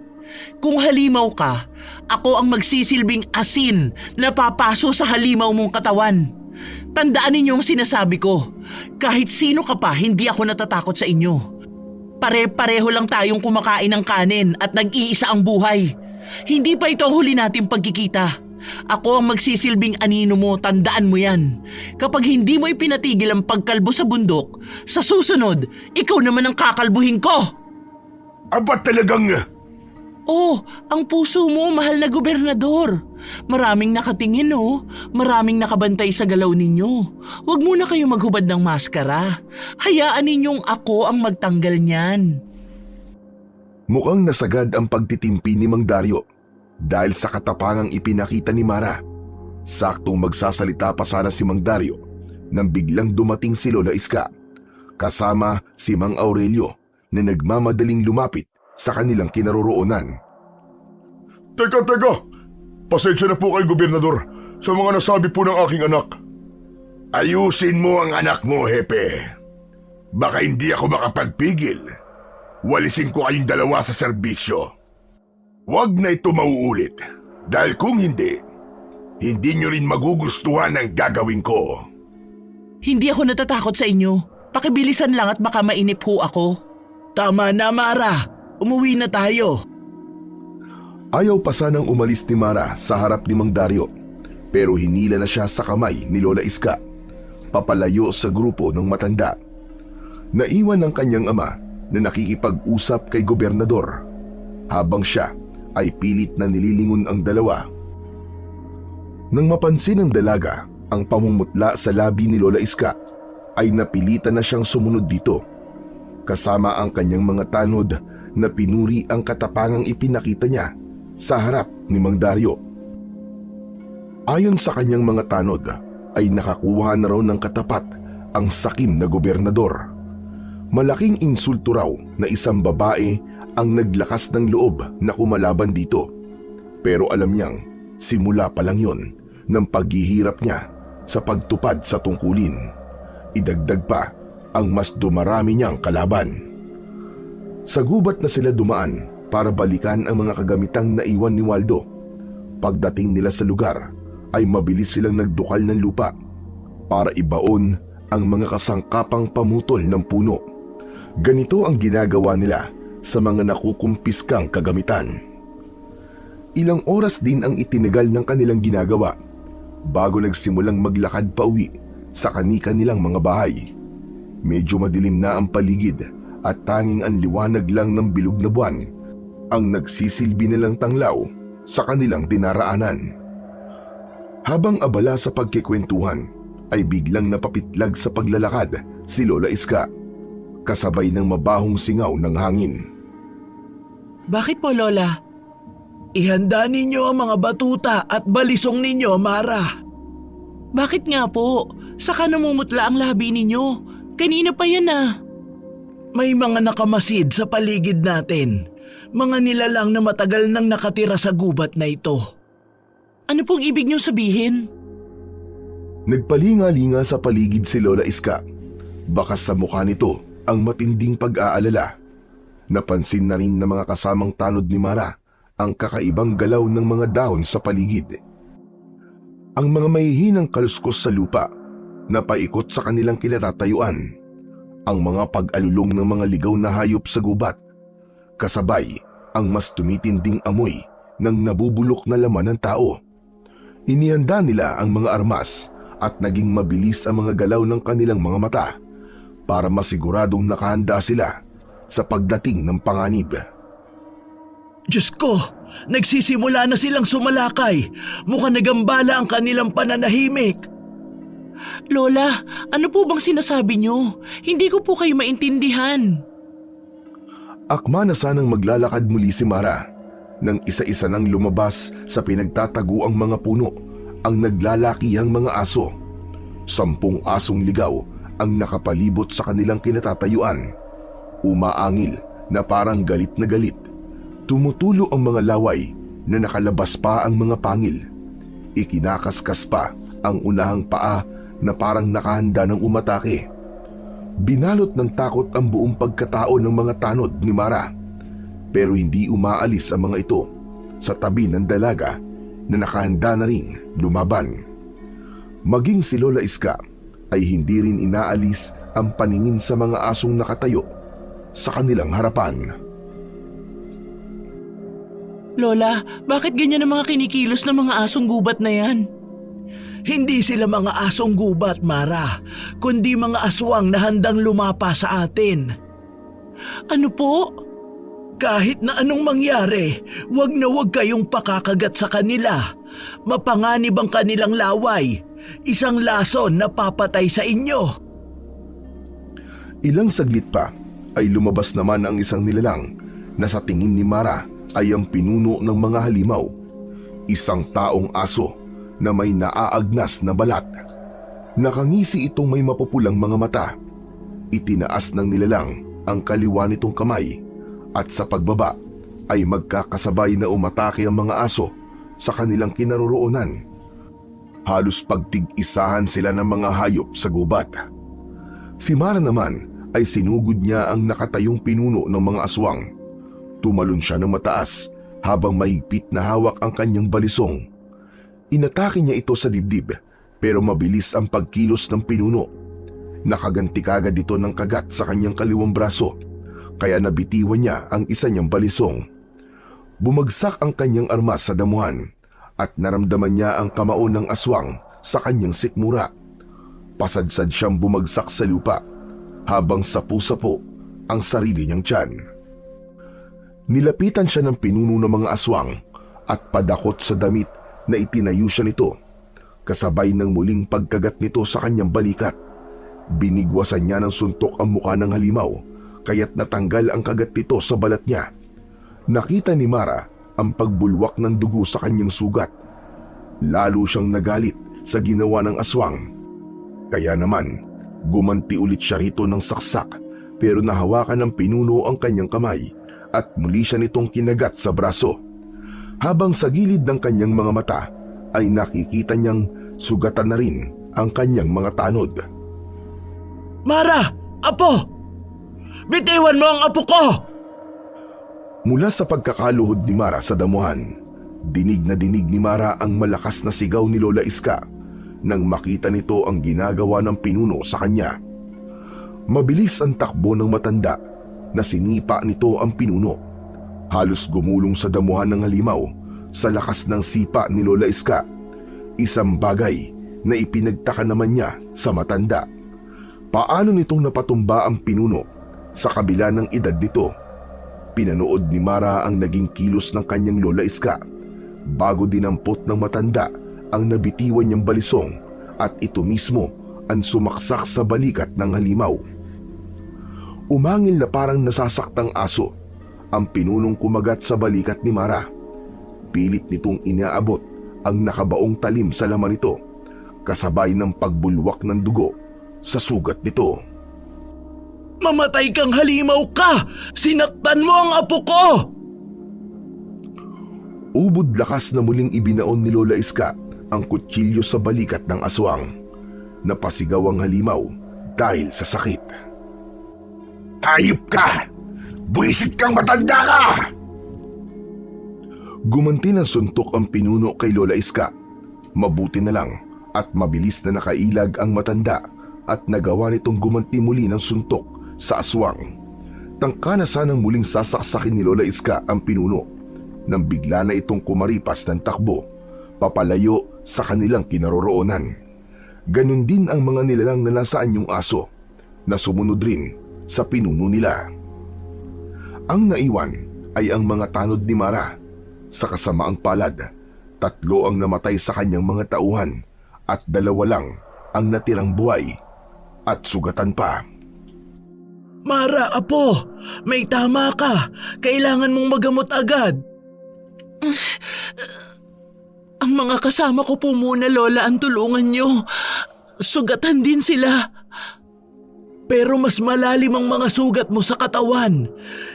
Kung halimaw ka, ako ang magsisilbing asin na papaso sa halimaw mong katawan. Tandaan ninyo ang sinasabi ko. Kahit sino ka pa, hindi ako natatakot sa inyo. Pare-pareho lang tayong kumakain ng kanin at nag-iisa ang buhay. Hindi pa ito ang huli nating pagkikita. Ako ang magsisilbing anino mo, tandaan mo yan. Kapag hindi mo ipinatigil ang pagkalbo sa bundok, sa susunod, ikaw naman ang kakalbuhin ko. Aba talagang... Oh, ang puso mo, mahal na gobernador. Maraming nakatingin, oh. Maraming nakabantay sa galaw ninyo. Huwag muna kayo maghubad ng maskara. Hayaan ninyong ako ang magtanggal niyan. Mukhang nasagad ang pagtitimpi ni Mang Dario dahil sa katapangang ipinakita ni Mara. Saktong magsasalita pa sana si Mang Dario nang biglang dumating si Lola Iska kasama si Mang Aurelio na nagmamadaling lumapit sa kanilang kinaroroonan. Teka! Pasensya na po kay Gobernador sa mga nasabi po ng aking anak. Ayusin mo ang anak mo, Hepe. Baka hindi ako makapagpigil. Walisin ko kayong dalawa sa serbisyo. Huwag na ito mauulit dahil kung hindi nyo rin magugustuhan ang gagawin ko. Hindi ako natatakot sa inyo. Pakibilisan lang at baka mainip ho ako. Tama na, Mara. Umuwi na tayo. Ayaw pa sanang umalis ni Mara sa harap ni Mang Dario pero hinila na siya sa kamay ni Lola Iska papalayo sa grupo ng matanda. Naiwan ng kanyang ama na nakikipag-usap kay Gobernador habang siya ay pilit na nililingon ang dalawa. Nang mapansin ng dalaga ang pamumutla sa labi ni Lola Iska ay napilitan na siyang sumunod dito kasama ang kanyang mga tanod na pinuri ang katapangang ipinakita niya sa harap ni Mang Dario. Ayon sa kanyang mga tanod ay nakakuha na raw ng katapat ang sakim na gobernador. Malaking insulto raw na isang babae ang naglakas ng loob na kumalaban dito. Pero alam niyang simula pa lang yon ng paghihirap niya sa pagtupad sa tungkulin. Idagdag pa ang mas dumarami niyang kalaban. Sa gubat na sila dumaan para balikan ang mga kagamitang naiwan ni Waldo. Pagdating nila sa lugar ay mabilis silang nagdukal ng lupa para ibaon ang mga kasangkapang pamutol ng puno. Ganito ang ginagawa nila sa mga nakukumpiskang kagamitan. Ilang oras din ang itinagal ng kanilang ginagawa bago nagsimulang maglakad pa uwi sa kani-kanilang mga bahay. Medyo madilim na ang paligid at tanging ang liwanag lang ng bilog na buwan ang nagsisilbi nilang tanglaw sa kanilang dinaraanan. Habang abala sa pagkikwentuhan, ay biglang napapitlag sa paglalakad si Lola Iska, kasabay ng mabahong singaw ng hangin. Bakit po, Lola? Ihanda ninyo ang mga batuta at balisong ninyo, Mara. Bakit nga po? Saka namumutla ang labi ninyo. Kanina pa yan ah. May mga nakamasid sa paligid natin. Mga nilalang na matagal nang nakatira sa gubat na ito. Ano pong ibig niyong sabihin? Nagpalinga-linga sa paligid si Lola Iska. Bakas sa mukha nito ang matinding pag-aalala. Napansin na rin ng mga kasamang tanod ni Mara ang kakaibang galaw ng mga dahon sa paligid. Ang mga mahihinang kaluskos sa lupa na paikot sa kanilang kinatatayuan. Ang mga pag-alulong ng mga ligaw na hayop sa gubat. Kasabay ang mas tumitinding amoy ng nabubulok na laman ng tao. Inihanda nila ang mga armas at naging mabilis ang mga galaw ng kanilang mga mata para masiguradong nakahanda sila sa pagdating ng panganib. Diyos ko, nagsisimula na silang sumalakay. Mukhang nagambala ang kanilang pananahimik. Lola, ano po bang sinasabi niyo? Hindi ko po kayo maintindihan. Akma na sanang maglalakad muli si Mara nang isa-isa nang lumabas sa pinagtataguang mga puno ang naglalakihang mga aso. 10 asong ligaw ang nakapalibot sa kanilang kinatatayuan. Umaangil na parang galit na galit. Tumutulo ang mga laway na nakalabas pa ang mga pangil. Ikinakaskas pa ang unahang paa na parang nakahanda ng umatake. Binalot ng takot ang buong pagkatao ng mga tanod ni Mara. Pero hindi umaalis ang mga ito sa tabi ng dalaga na nakahanda na ring lumaban. Maging si Lola Iska ay hindi rin inaalis ang paningin sa mga asong nakatayo sa kanilang harapan. Lola, bakit ganyan ang mga kinikilos ng mga asong gubat na yan? Hindi sila mga asong gubat, Mara, kundi mga aswang na handang lumapa sa atin. Ano po? Kahit na anong mangyari, wag na wag kayong pakakagat sa kanila. Mapanganib ang kanilang laway. Isang lason na papatay sa inyo. Ilang saglit pa ay lumabas naman ang isang nilalang na sa tingin ni Mara ay ang pinuno ng mga halimaw. Isang taong aso na may naaagnas na balat. Nakangisi itong may mapupulang mga mata. Itinaas ng nilalang ang kaliwa nitong kamay at sa pagbaba ay magkakasabay na umatake ang mga aso sa kanilang kinaroroonan. Halos pagtig-isahan sila ng mga hayop sa gubat. Si Mara naman ay sinugod niya ang nakatayong pinuno ng mga aswang. Tumalon siya ng mataas habang mahigpit na hawak ang kanyang balisong. Inatake niya ito sa dibdib pero mabilis ang pagkilos ng pinuno. Nakaganti kagad ito ng kagat sa kanyang kaliwang braso kaya nabitiwan niya ang isa niyang balisong. Bumagsak ang kanyang armas sa damuhan at naramdaman niya ang kamao ng aswang sa kanyang sikmura. Pasadsad siyang bumagsak sa lupa habang sapu-sapo ang sarili niyang tiyan. Nilapitan siya ng pinuno ng mga aswang at padakot sa damit na itinayo siya nito. Kasabay ng muling pagkagat nito sa kanyang balikat, binigwasan niya ng suntok ang mukha ng halimaw kaya't natanggal ang kagat nito sa balat niya. Nakita ni Mara ang pagbulwak ng dugo sa kanyang sugat. Lalo siyang nagalit sa ginawa ng aswang. Kaya naman, gumanti ulit siya rito ng saksak pero nahawakan ng pinuno ang kanyang kamay at muli siya nitong kinagat sa braso. Habang sa gilid ng kanyang mga mata ay nakikita niyang sugatan na rin ang kanyang mga tanod. Mara! Apo! Bitiwan mo ang apo ko! Mula sa pagkakaluhod ni Mara sa damuhan, dinig na dinig ni Mara ang malakas na sigaw ni Lola Iska nang makita nito ang ginagawa ng pinuno sa kanya. Mabilis ang takbo ng matanda na sinipa nito ang pinuno. Halos gumulong sa damuhan ng halimaw sa lakas ng sipa ni Lola Iska. Isang bagay na ipinagtaka naman niya sa matanda. Paano nitong napatumba ang pinuno sa kabila ng edad nito? Pinanood ni Mara ang naging kilos ng kanyang lola Iska bago dinampot ng matanda ang nabitiwan niyang balisong at ito mismo ang sumaksak sa balikat ng halimaw. Umangil na parang nasasaktang aso ang pinunong kumagat sa balikat ni Mara. Pilit nitong inaabot ang nakabaong talim sa laman nito kasabay ng pagbulwak ng dugo sa sugat nito. Mamatay kang halimaw ka! Sinaktan mo ang apo ko! Ubod lakas na muling ibinaon ni Lola Iska ang kutsilyo sa balikat ng aswang. Napasigaw ang halimaw dahil sa sakit. Hayop ka! Buwisit kang matanda ka! Gumanti ng suntok ang pinuno kay Lola Iska. Mabuti na lang at mabilis na nakailag ang matanda at nagawa nitong gumanti muli ng suntok sa aswang. Tangka na sanang muling sasaksakin ni Lola Iska ang pinuno nang bigla na itong kumaripas ng takbo papalayo sa kanilang kinaroroonan. Ganon din ang mga nilalang na nasa anyong aso na sumunod rin sa pinuno nila. Ang naiwan ay ang mga tanod ni Mara. Sa kasamaang palad, 3 ang namatay sa kanyang mga tauhan at 2 lang ang natirang buhay at sugatan pa. Mara, apo! May tama ka! Kailangan mong magamot agad! Ang mga kasama ko po muna, Lola, ang tulungan nyo. Sugatan din sila. Pero mas malalim ang mga sugat mo sa katawan.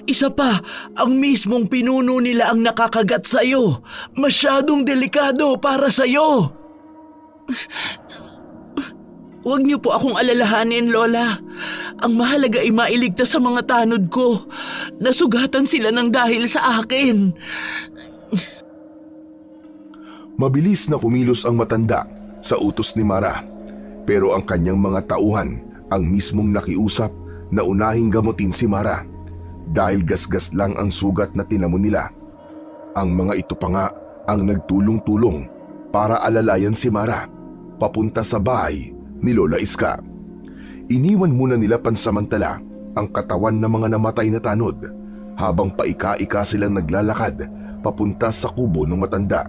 Isa pa, ang mismong pinuno nila ang nakakagat sa'yo. Masyadong delikado para sa'yo. Huwag niyo po akong alalahanin, Lola. Ang mahalaga ay mailigtas sa mga tanod ko. Nasugatan sila ng dahil sa akin. Mabilis na kumilos ang matanda sa utos ni Mara, pero ang kanyang mga tauhan ang mismong nakiusap na unahing gamutin si Mara dahil gasgas lang ang sugat na tinamo nila. Ang mga ito pa nga ang nagtulong-tulong para alalayan si Mara papunta sa bahay ni Lola Iska. Iniwan muna nila pansamantala ang katawan ng mga namatay na tanod habang paika-ika silang naglalakad papunta sa kubo ng matanda.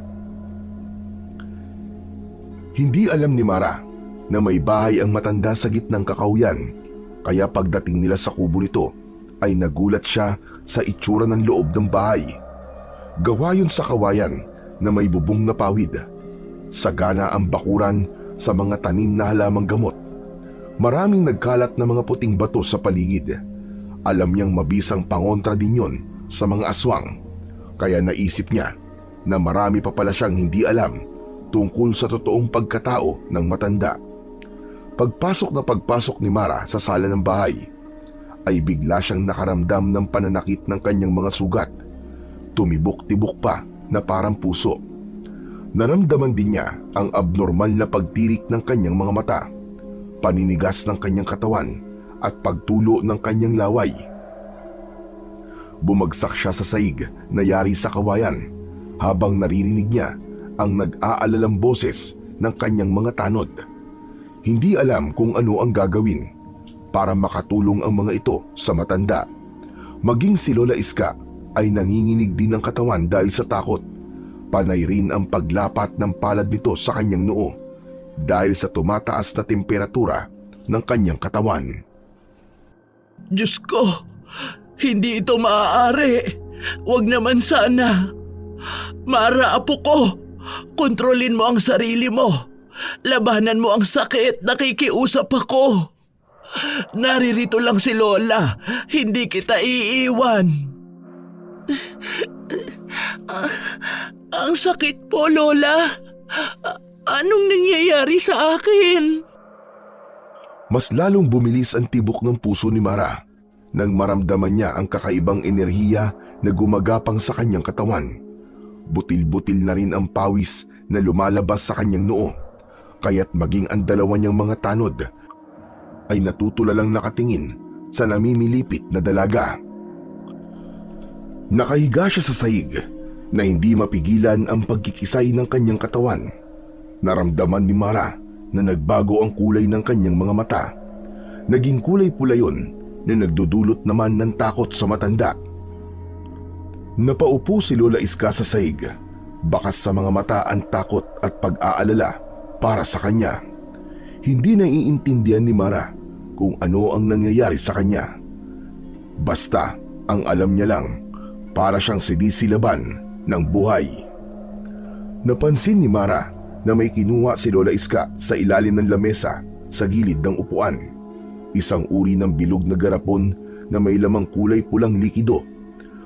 Hindi alam ni Mara na may bahay ang matanda sa gitnang kakauyan, kaya pagdating nila sa kubo nito ay nagulat siya sa itsura ng loob ng bahay. Gawa yun sa kawayan na may bubong na pawid. Sagana ang bakuran sa mga tanim na halamang gamot. Maraming nagkalat na mga puting bato sa paligid. Alam niyang mabisang pangontra din yun sa mga aswang, kaya naisip niya na marami pa pala siyang hindi alam tungkol sa totoong pagkatao ng matanda. Pagpasok ni Mara sa sala ng bahay, ay bigla siyang nakaramdam ng pananakit ng kanyang mga sugat. Tumibok-tibok pa na parang puso. Naramdaman din niya ang abnormal na pagtirik ng kanyang mga mata, paninigas ng kanyang katawan at pagtulo ng kanyang laway. Bumagsak siya sa saig na yari sa kawayan habang naririnig niya ang nag-aalalang boses ng kanyang mga tanod. Hindi alam kung ano ang gagawin para makatulong ang mga ito sa matanda. Maging si Lola Iska ay nanginginig din ng katawan dahil sa takot. Panay rin ang paglapat ng palad nito sa kanyang noo dahil sa tumataas na temperatura ng kanyang katawan. Diyos ko, hindi ito maaari. Huwag naman sana. Mara, apo ko, kontrolin mo ang sarili mo. Labanan mo ang sakit, nakikiusap ako. Naririto lang si Lola, hindi kita iiwan. Ang sakit po, Lola. Anong nangyayari sa akin? Mas lalong bumilis ang tibok ng puso ni Mara nang maramdaman niya ang kakaibang enerhiya na gumagapang sa kanyang katawan. Butil-butil na rin ang pawis na lumalabas sa kanyang noo, kaya't maging ang 2 niyang mga tanod ay natutulalang nakatingin sa namimilipit na dalaga. Nakahiga siya sa saig na hindi mapigilan ang pagkikisay ng kanyang katawan. Naramdaman ni Mara na nagbago ang kulay ng kanyang mga mata. Naging kulay pula yun na nagdudulot naman ng takot sa matanda. Napaupo si Lola Iska sa sahig, bakas sa mga mata ang takot at pag-aalala para sa kanya. Hindi naiintindihan ni Mara kung ano ang nangyayari sa kanya. Basta ang alam niya lang, para siyang sinisilaban ng buhay. Napansin ni Mara na may kinuha si Lola Iska sa ilalim ng lamesa sa gilid ng upuan. Isang uri ng bilog na garapon na may lamang kulay pulang likido.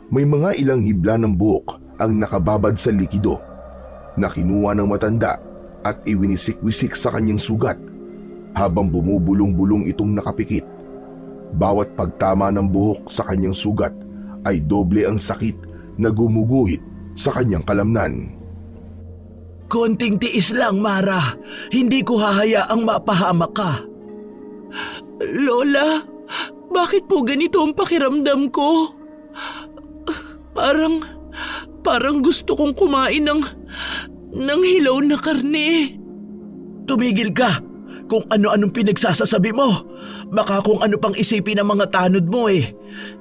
May mga ilang hibla ng buhok ang nakababad sa likido na kinuha ng matanda at iwinisik-wisik sa kanyang sugat habang bumubulong-bulong itong nakapikit. Bawat pagtama ng buhok sa kanyang sugat ay doble ang sakit na gumuguhit sa kanyang kalamnan. Konting tiis lang, Mara. Hindi ko hahayaang mapahamak ka. Lola, bakit po ganito ang pakiramdam ko? Parang gusto kong kumain ng hilaw na karne. Tumigil ka kung ano-anong pinagsasasabi mo. Baka kung ano pang isipin ng mga tanod mo eh.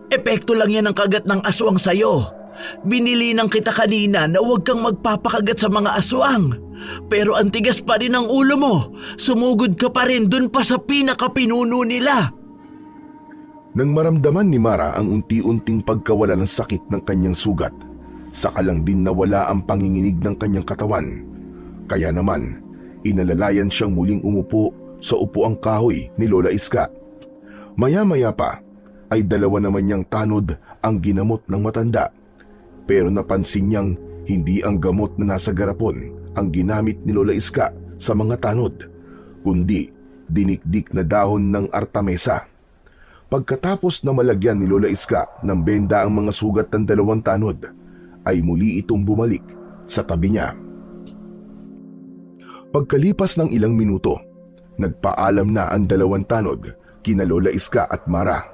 Epekto lang yan ang kagat ng aswang sayo. Binili ng kita kanina na huwag kang magpapakagat sa mga aswang. Pero ang tigas pa rin ang ulo mo. Sumugod ka pa rin dun pa sa pinakapinuno nila. Nang maramdaman ni Mara ang unti-unting pagkawala ng sakit ng kanyang sugat, saka lang din nawala ang panginginig ng kanyang katawan. Kaya naman, inalalayan siyang muling umupo sa upuang kahoy ni Lola Iska. Maya-maya pa ay dalawa naman niyang tanod ang ginamot ng matanda. Pero napansin niyang hindi ang gamot na nasa garapon ang ginamit ni Lola Iska sa mga tanod, kundi dinikdik na dahon ng artamesa. Pagkatapos na malagyan ni Lola Iska ng benda ang mga sugat ng dalawang tanod, ay muli itong bumalik sa tabi niya. Pagkalipas ng ilang minuto, nagpaalam na ang dalawang tanod kina Lola Iska at Mara.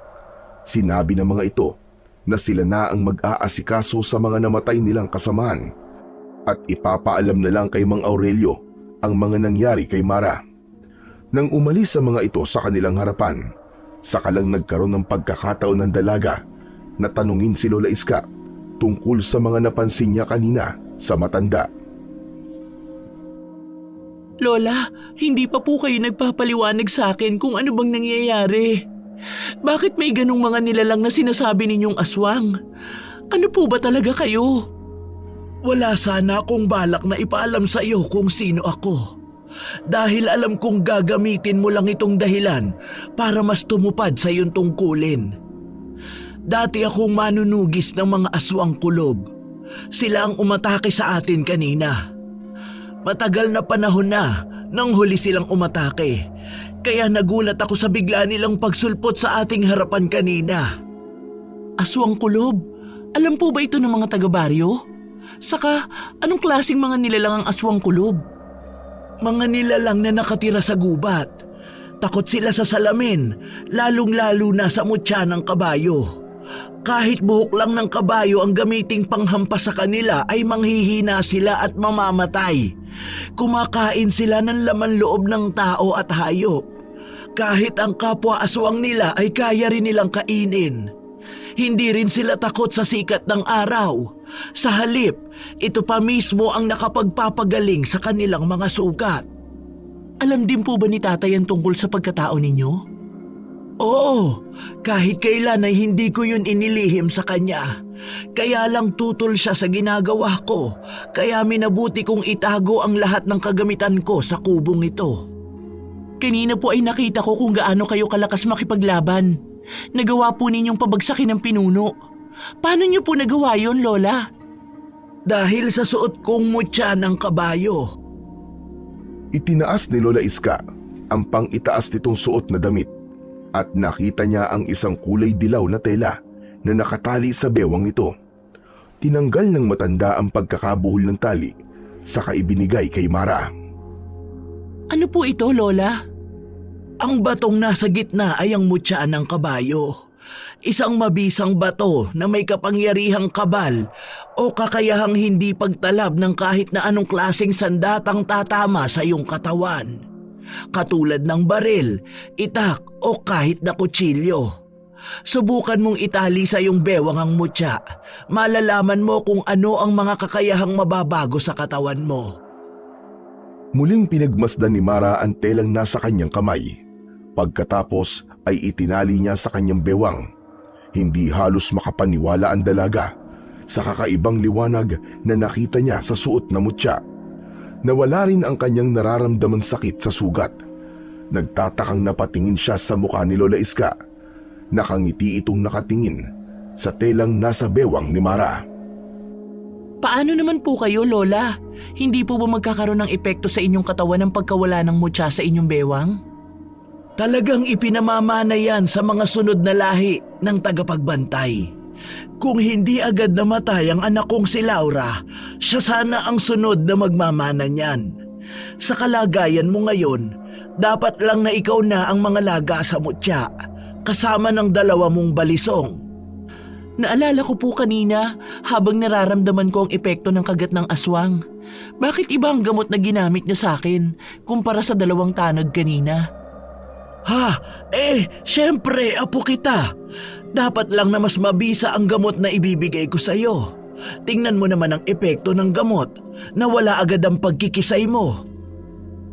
Sinabi ng mga ito na sila na ang mag-aasikaso sa mga namatay nilang kasamahan at ipapaalam na lang kay Mang Aurelio ang mga nangyari kay Mara. Nang umalis sa mga ito sa kanilang harapan, saka lang nagkaroon ng pagkakataon ng dalaga na tanungin si Lola Iska tungkol sa mga napansin niya kanina sa matanda. Lola, hindi pa po kayo nagpapaliwanag sa akin kung ano bang nangyayari. Bakit may ganong mga nilalang na sinasabi ninyong aswang? Ano po ba talaga kayo? Wala sana akong balak na ipaalam sa iyo kung sino ako. Dahil alam kong gagamitin mo lang itong dahilan para mas tumupad sa iyong tungkulin. Dati akong manunugis ng mga aswang kulob. Sila ang umatake sa atin kanina. Matagal na panahon na nang huli silang umatake. Kaya nagulat ako sa bigla nilang pagsulpot sa ating harapan kanina. Aswang kulob? Alam po ba ito ng mga taga-baryo? Saka, anong klaseng mga nilalang ang aswang kulob? Mga nilalang na nakatira sa gubat. Takot sila sa salamin, lalong-lalo na sa mutya ng kabayo. Kahit buhok lang ng kabayo ang gamiting panghampas sa kanila ay manghihina sila at mamamatay. Kumakain sila ng laman loob ng tao at hayop. Kahit ang kapwa aswang nila ay kaya rin nilang kainin. Hindi rin sila takot sa sikat ng araw. Sa halip, ito pa mismo ang nakapagpapagaling sa kanilang mga sugat. Alam din po ba ni tatay ang tungkol sa pagkatao ninyo? Oo, kahit kailan ay hindi ko yun inilihim sa kanya. Kaya lang tutol siya sa ginagawa ko, kaya minabuti kong itago ang lahat ng kagamitan ko sa kubong ito. Kanina po ay nakita ko kung gaano kayo kalakas makipaglaban. Nagawa po ninyong pabagsakin ng pinuno. Paano niyo po nagawa yun, Lola? Dahil sa suot kong mutya ng kabayo. Itinaas ni Lola Iska ang pang-itaas nitong suot na damit at nakita niya ang isang kulay dilaw na tela na nakatali sa bewang nito. Tinanggal ng matanda ang pagkakabuhol ng tali saka ibinigay kay Mara. Ano po ito, Lola? Ang batong nasa gitna ay ang mutya ng kabayo. Isang mabisang bato na may kapangyarihang kabal o kakayahang hindi pagtalab ng kahit na anong klaseng sandatang tatama sa iyong katawan. Katulad ng baril, itak o kahit na kutsilyo. Subukan mong itali sa iyong bewang ang mutya. Malalaman mo kung ano ang mga kakayahang mababago sa katawan mo. Muling pinagmasdan ni Mara ang telang nasa kanyang kamay. Pagkatapos ay itinali niya sa kanyang bewang. Hindi halos makapaniwala ang dalaga sa kakaibang liwanag na nakita niya sa suot na mutya. Nawala rin ang kanyang nararamdamang sakit sa sugat. Nagtatakang napatingin siya sa mukha ni Lola Iska. Nakangiti itong nakatingin sa telang nasa bewang ni Mara. Paano naman po kayo, Lola? Hindi po ba magkakaroon ng epekto sa inyong katawan ng pagkawala ng mutya sa inyong bewang? Talagang ipinamamana yan sa mga sunod na lahi ng tagapagbantay. Kung hindi agad namatay ang anak kong si Laura, siya sana ang sunod na magmamana niyan. Sa kalagayan mo ngayon, dapat lang na ikaw na ang mga laga sa mutya, kasama ng 2 mong balisong. Naalala ko po kanina habang nararamdaman ko ang epekto ng kagat ng aswang. Bakit iba ang gamot na ginamit niya sa akin kumpara sa 2 tanod kanina? Syempre, apo kita. Dapat lang na mas mabisa ang gamot na ibibigay ko sa'yo. Tingnan mo naman ang epekto ng gamot na wala agad ang pagkikisay mo.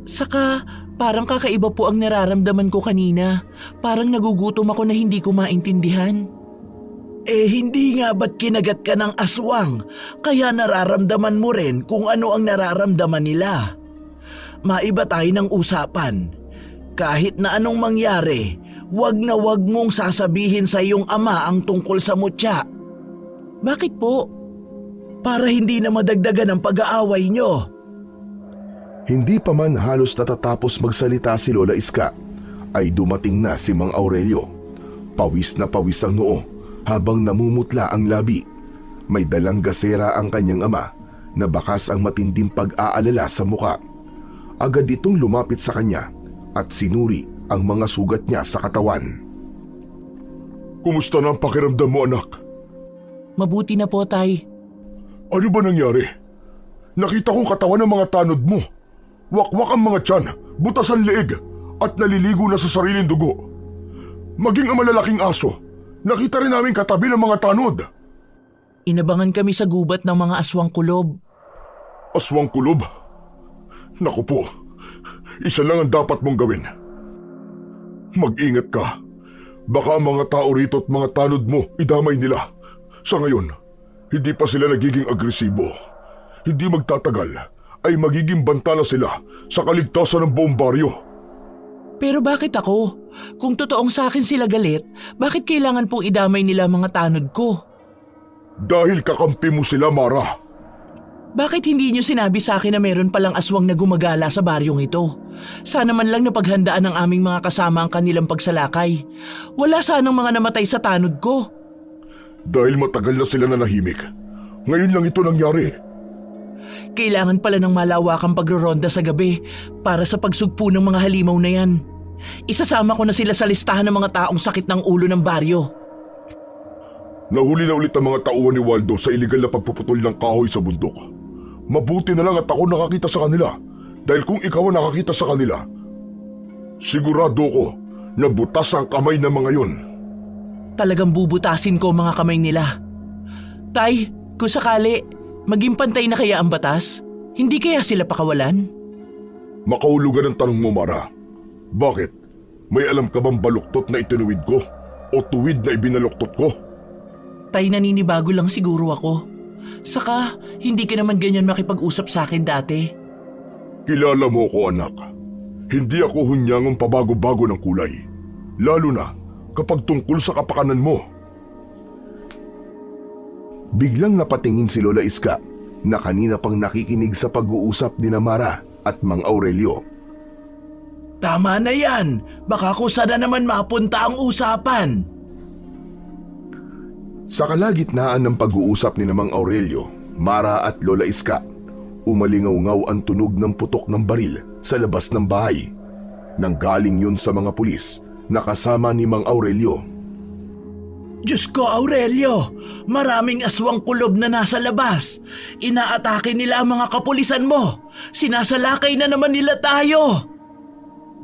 Saka parang kakaiba po ang nararamdaman ko kanina. Parang nagugutom ako na hindi ko maintindihan. Hindi nga ba't kinagat ka ng aswang kaya nararamdaman mo rin kung ano ang nararamdaman nila? Maiba tayo ng usapan. Kahit na anong mangyari, wag na wag mong sasabihin sa iyong ama ang tungkol sa mutya. Bakit po? Para hindi na madagdagan ang pag-aaway nyo. Hindi pa man halos natatapos magsalita si Lola Iska, ay dumating na si Mang Aurelio. Pawis na pawis ang noo habang namumutla ang labi. May dalang gasera ang kanyang ama na bakas ang matinding pag-aalala sa muka. Agad itong lumapit sa kanya at sinuri ang mga sugat niya sa katawan. Kumusta na ang pakiramdam mo, anak? Mabuti na po, Tay. Ano ba nangyari? Nakita kong katawan ng mga tanod mo. Wakwak ang mga tiyan, butas ang leeg, at naliligo na sa sariling dugo. Maging ang malalaking aso, nakita rin namin katabi ng mga tanod. Inabangan kami sa gubat ng mga aswang kulob. Aswang kulob? Naku po, isa lang ang dapat mong gawin. Mag-ingat ka. Baka ang mga tao rito at mga tanod mo idamay nila. Sa ngayon, hindi pa sila nagiging agresibo. Hindi magtatagal ay magiging banta na sila sa kaligtasan ng buong baryo. Pero bakit ako? Kung totoong sa akin sila galit, bakit kailangan pong idamay nila mga tanod ko? Dahil kakampi mo sila, Mara. Bakit hindi niyo sinabi sa akin na meron palang aswang na gumagala sa baryong ito? Sana man lang napaghandaan ng aming mga kasama ang kanilang pagsalakay. Wala sanang mga namatay sa tanod ko. Dahil matagal na sila nanahimik. Ngayon lang ito nangyari. Kailangan pala ng malawakang pagroronda sa gabi para sa pagsugpo ng mga halimaw na yan. Isasama ko na sila sa listahan ng mga taong sakit ng ulo ng baryo. Nahuli na ulit ang mga tauhan ni Waldo sa iligal na pagpuputol ng kahoy sa bundok. Mabuti na lang at ako nakakita sa kanila. Dahil kung ikaw ang nakakita sa kanila, sigurado ko na butas ang kamay ng mga yon. Talagang bubutasin ko mga kamay nila. Tay, kung sakali, maging pantay na kaya ang batas? Hindi kaya sila pakawalan? Makahulugan ang tanong mo, Mara. Bakit? May alam ka bang baluktot na itinuwid ko? O tuwid na ibinaluktot ko? Tay, naninibago lang siguro ako. Saka, hindi ka naman ganyan makipag-usap sa akin dati. Kilala mo ko, anak. Hindi ako hunyangong pabago-bago ng kulay. Lalo na kapag tungkol sa kapakanan mo. Biglang napatingin si Lola Iska na kanina pang nakikinig sa pag-uusap ni Mara at Mang Aurelio. Tama na yan. Baka kung saan na naman mapunta ang usapan. Sa kalagitnaan ng pag-uusap ni Mang Aurelio, Mara at Lola Iska, umalingaw-ngaw ang tunog ng putok ng baril sa labas ng bahay. Nanggaling yun sa mga pulis na kasama ni Mang Aurelio. Diyos ko, Aurelio! Maraming aswang kulob na nasa labas. Inaatake nila ang mga kapulisan mo. Sinasalakay na naman nila tayo.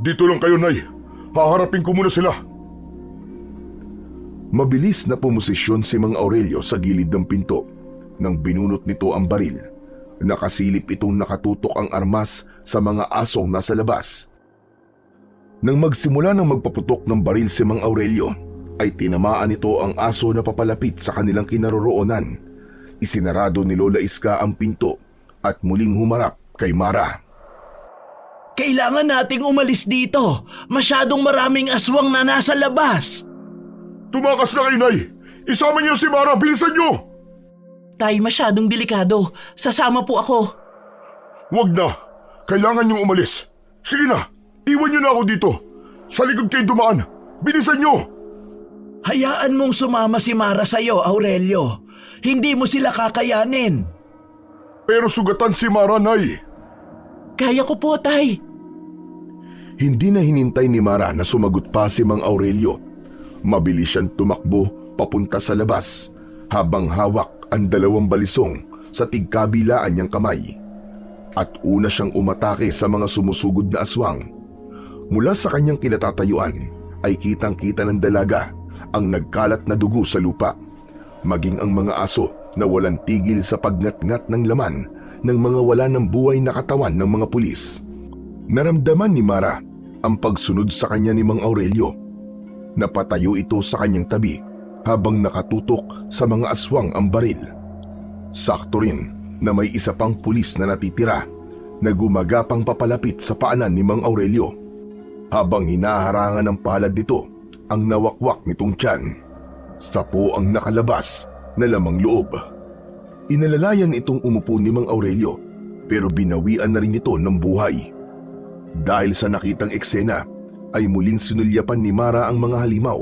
Dito lang kayo, Nay. Haharapin ko muna sila. Mabilis na pumosisyon si Mang Aurelio sa gilid ng pinto nang binunot nito ang baril. Nakasilip itong nakatutok ang armas sa mga asong nasa labas. Nang magsimula ng magpaputok ng baril si Mang Aurelio, ay tinamaan nito ang aso na papalapit sa kanilang kinaroroonan. Isinarado ni Lola Iska ang pinto at muling humarap kay Mara. Kailangan nating umalis dito. Masyadong maraming aswang na nasa labas. Tumakas na kayo, Nay! Isama niyo si Mara! Bilisan niyo! Tay, masyadong delikado. Sasama po ako. Wag na! Kailangan niyong umalis. Sige na! Iwan niyo na ako dito. Sa likod kayo dumaan. Bilisan niyo! Hayaan mong sumama si Mara sa'yo, Aurelio. Hindi mo sila kakayanin. Pero sugatan si Mara, Nay. Kaya ko po, Tay. Hindi na hinintay ni Mara na sumagot pa si Mang Aurelio. Mabilis siyang tumakbo papunta sa labas habang hawak ang dalawang balisong sa tigkabilaan niyang kamay. At una siyang umatake sa mga sumusugod na aswang. Mula sa kanyang kinatatayuan ay kitang-kita ng dalaga ang nagkalat na dugo sa lupa, maging ang mga aso na walang tigil sa pagngat-ngat ng laman ng mga wala ng buhay na katawan ng mga pulis. Naramdaman ni Mara ang pagsunod sa kanya ni Mang Aurelio. Napatayo ito sa kanyang tabi habang nakatutok sa mga aswang ang baril. Sakto rin na may isa pang pulis na natitira na gumagapang papalapit sa paanan ni Mang Aurelio habang hinaharangan ng palad nito ang nawakwak nitong tiyan. Sapo ang nakalabas na lamang loob. Inalalayan itong umupo ni Mang Aurelio pero binawian na rin ito ng buhay. Dahil sa nakitang eksena ay muling sinulyapan ni Mara ang mga halimaw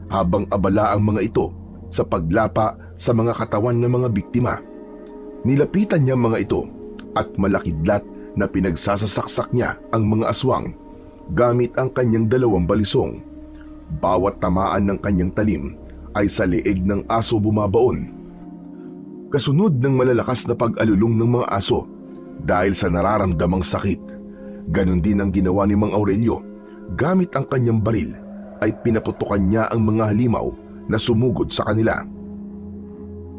habang abala ang mga ito sa paglapa sa mga katawan ng mga biktima. Nilapitan niya mga ito at malakidlat na pinagsasasaksak niya ang mga aswang gamit ang kanyang dalawang balisong. Bawat tamaan ng kanyang talim ay sa leeg ng aso bumabaon. Kasunod ng malalakas na pag-alulong ng mga aso dahil sa nararamdamang sakit. Ganon din ang ginawa ni Mang Aurelio. Gamit ang kanyang baril ay pinaputukan niya ang mga halimaw na sumugod sa kanila.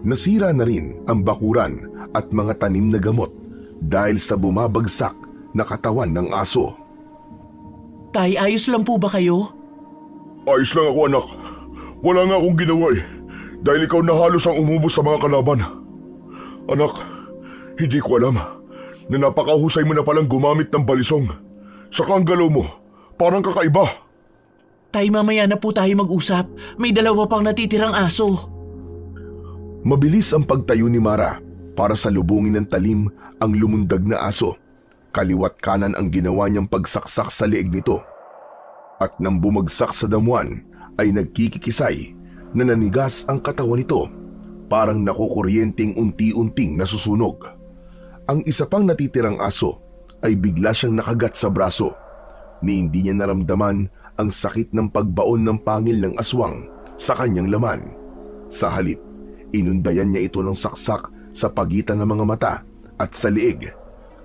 Nasira na rin ang bakuran at mga tanim na gamot dahil sa bumabagsak na katawan ng aso. Tay, ayos lang po ba kayo? Ayos lang ako, anak. Wala nga akong ginawa dahil ikaw na halos ang umubos sa mga kalaban. Anak, hindi ko alam na napakahusay mo na palang gumamit ng balisong. Saka ang galaw mo, parang kakaiba. Tay, mamaya na po tayo mag-usap. May dalawa pang natitirang aso. Mabilis ang pagtayo ni Mara para salubungin ng talim ang lumundag na aso. Kaliwat kanan ang ginawa niyang pagsaksak sa leeg nito. At nang bumagsak sa damuhan ay nagkikikisay na nanigas ang katawan nito, parang nakukuryenteng unti-unting nasusunog. Ang isa pang natitirang aso ay bigla siyang nakagat sa braso ni hindi niya naramdaman ang sakit ng pagbaon ng pangil ng aswang sa kanyang laman. Sa halip, inundayan niya ito ng saksak sa pagitan ng mga mata at sa leeg,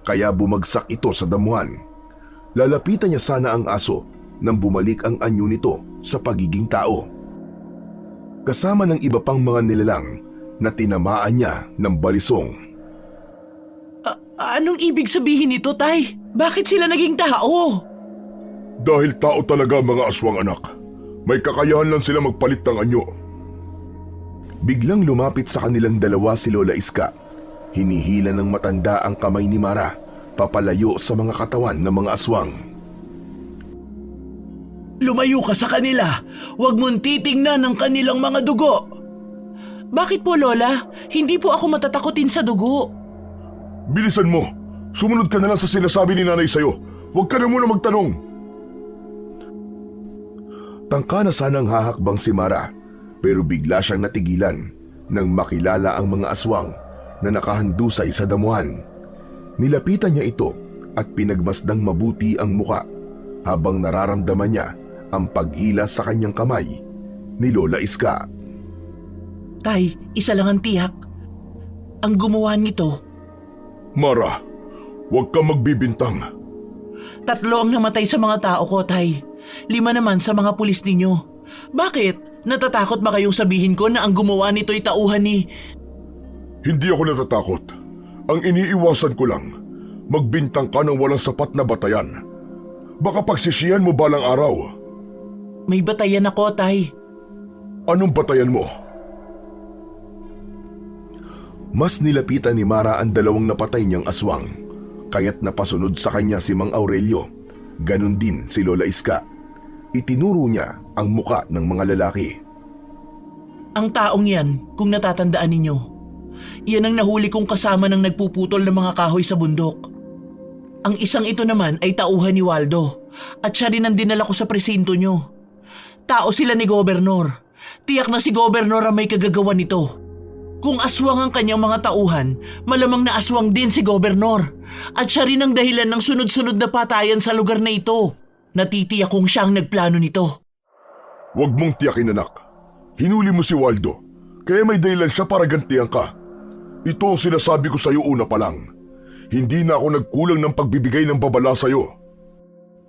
kaya bumagsak ito sa damuhan. Lalapitan niya sana ang aso nang bumalik ang anyo nito sa pagiging tao. Kasama ng iba pang mga nilalang na tinamaan niya ng balisong. Anong ibig sabihin nito, Tay? Bakit sila naging tao? Dahil tao talaga mga aswang, anak. May kakayahan lang sila magpalit ng anyo. Biglang lumapit sa kanilang dalawa si Lola Iska. Hinihila ng matanda ang kamay ni Mara papalayo sa mga katawan ng mga aswang. Lumayo ka sa kanila. Huwag mong titingnan ang kanilang mga dugo. Bakit po, Lola? Hindi po ako matatakotin sa dugo. Bilisan mo! Sumunod ka na lang sa sinasabi ni nanay sa'yo. Huwag ka na muna magtanong. Tangka na sanang hahakbang si Mara, pero bigla siyang natigilan nang makilala ang mga aswang na nakahandusay sa damuhan. Nilapitan niya ito at pinagmasdang mabuti ang muka habang nararamdaman niya ang paghila sa kanyang kamay ni Lola Iska. Tay, isa lang ang tiyak. Ang gumawa nito. Mara, huwag kang magbibintang. 3 ang namatay sa mga tao ko, Tay. 5 naman sa mga pulis ninyo. Bakit? Natatakot ba kayong sabihin ko na ang gumawa nito'y tauhan ni... Hindi ako natatakot. Ang iniiwasan ko lang, magbintang ka ng walang sapat na batayan. Baka pagsisiyan mo balang araw. May batayan ako, Tay. Anong batayan mo? Mas nilapitan ni Mara ang dalawang napatay niyang aswang, kaya't napasunod sa kanya si Mang Aurelio. Ganon din si Lola Iska. Itinuro niya ang muka ng mga lalaki. Ang taong yan, kung natatandaan ninyo, iyan ang nahuli kong kasama ng nagpuputol ng mga kahoy sa bundok. Ang isang ito naman ay tauhan ni Waldo at siya rin ang dinala ko sa presinto nyo. Tao sila ni Gobernur. Tiyak na si Gobernur ang may kagagawa nito. Kung aswang ang kanyang mga tauhan, malamang na aswang din si Gobernur. At siya rin ang dahilan ng sunod-sunod na patayan sa lugar na ito. Natitiyak kong siya ang nagplano nito. Huwag mong tiyakin, anak. Hinuli mo si Waldo, kaya may dahilan siya para gantihan ka. Ito ang sinasabi ko sa iyo una pa lang. Hindi na ako nagkulang ng pagbibigay ng babala sa iyo.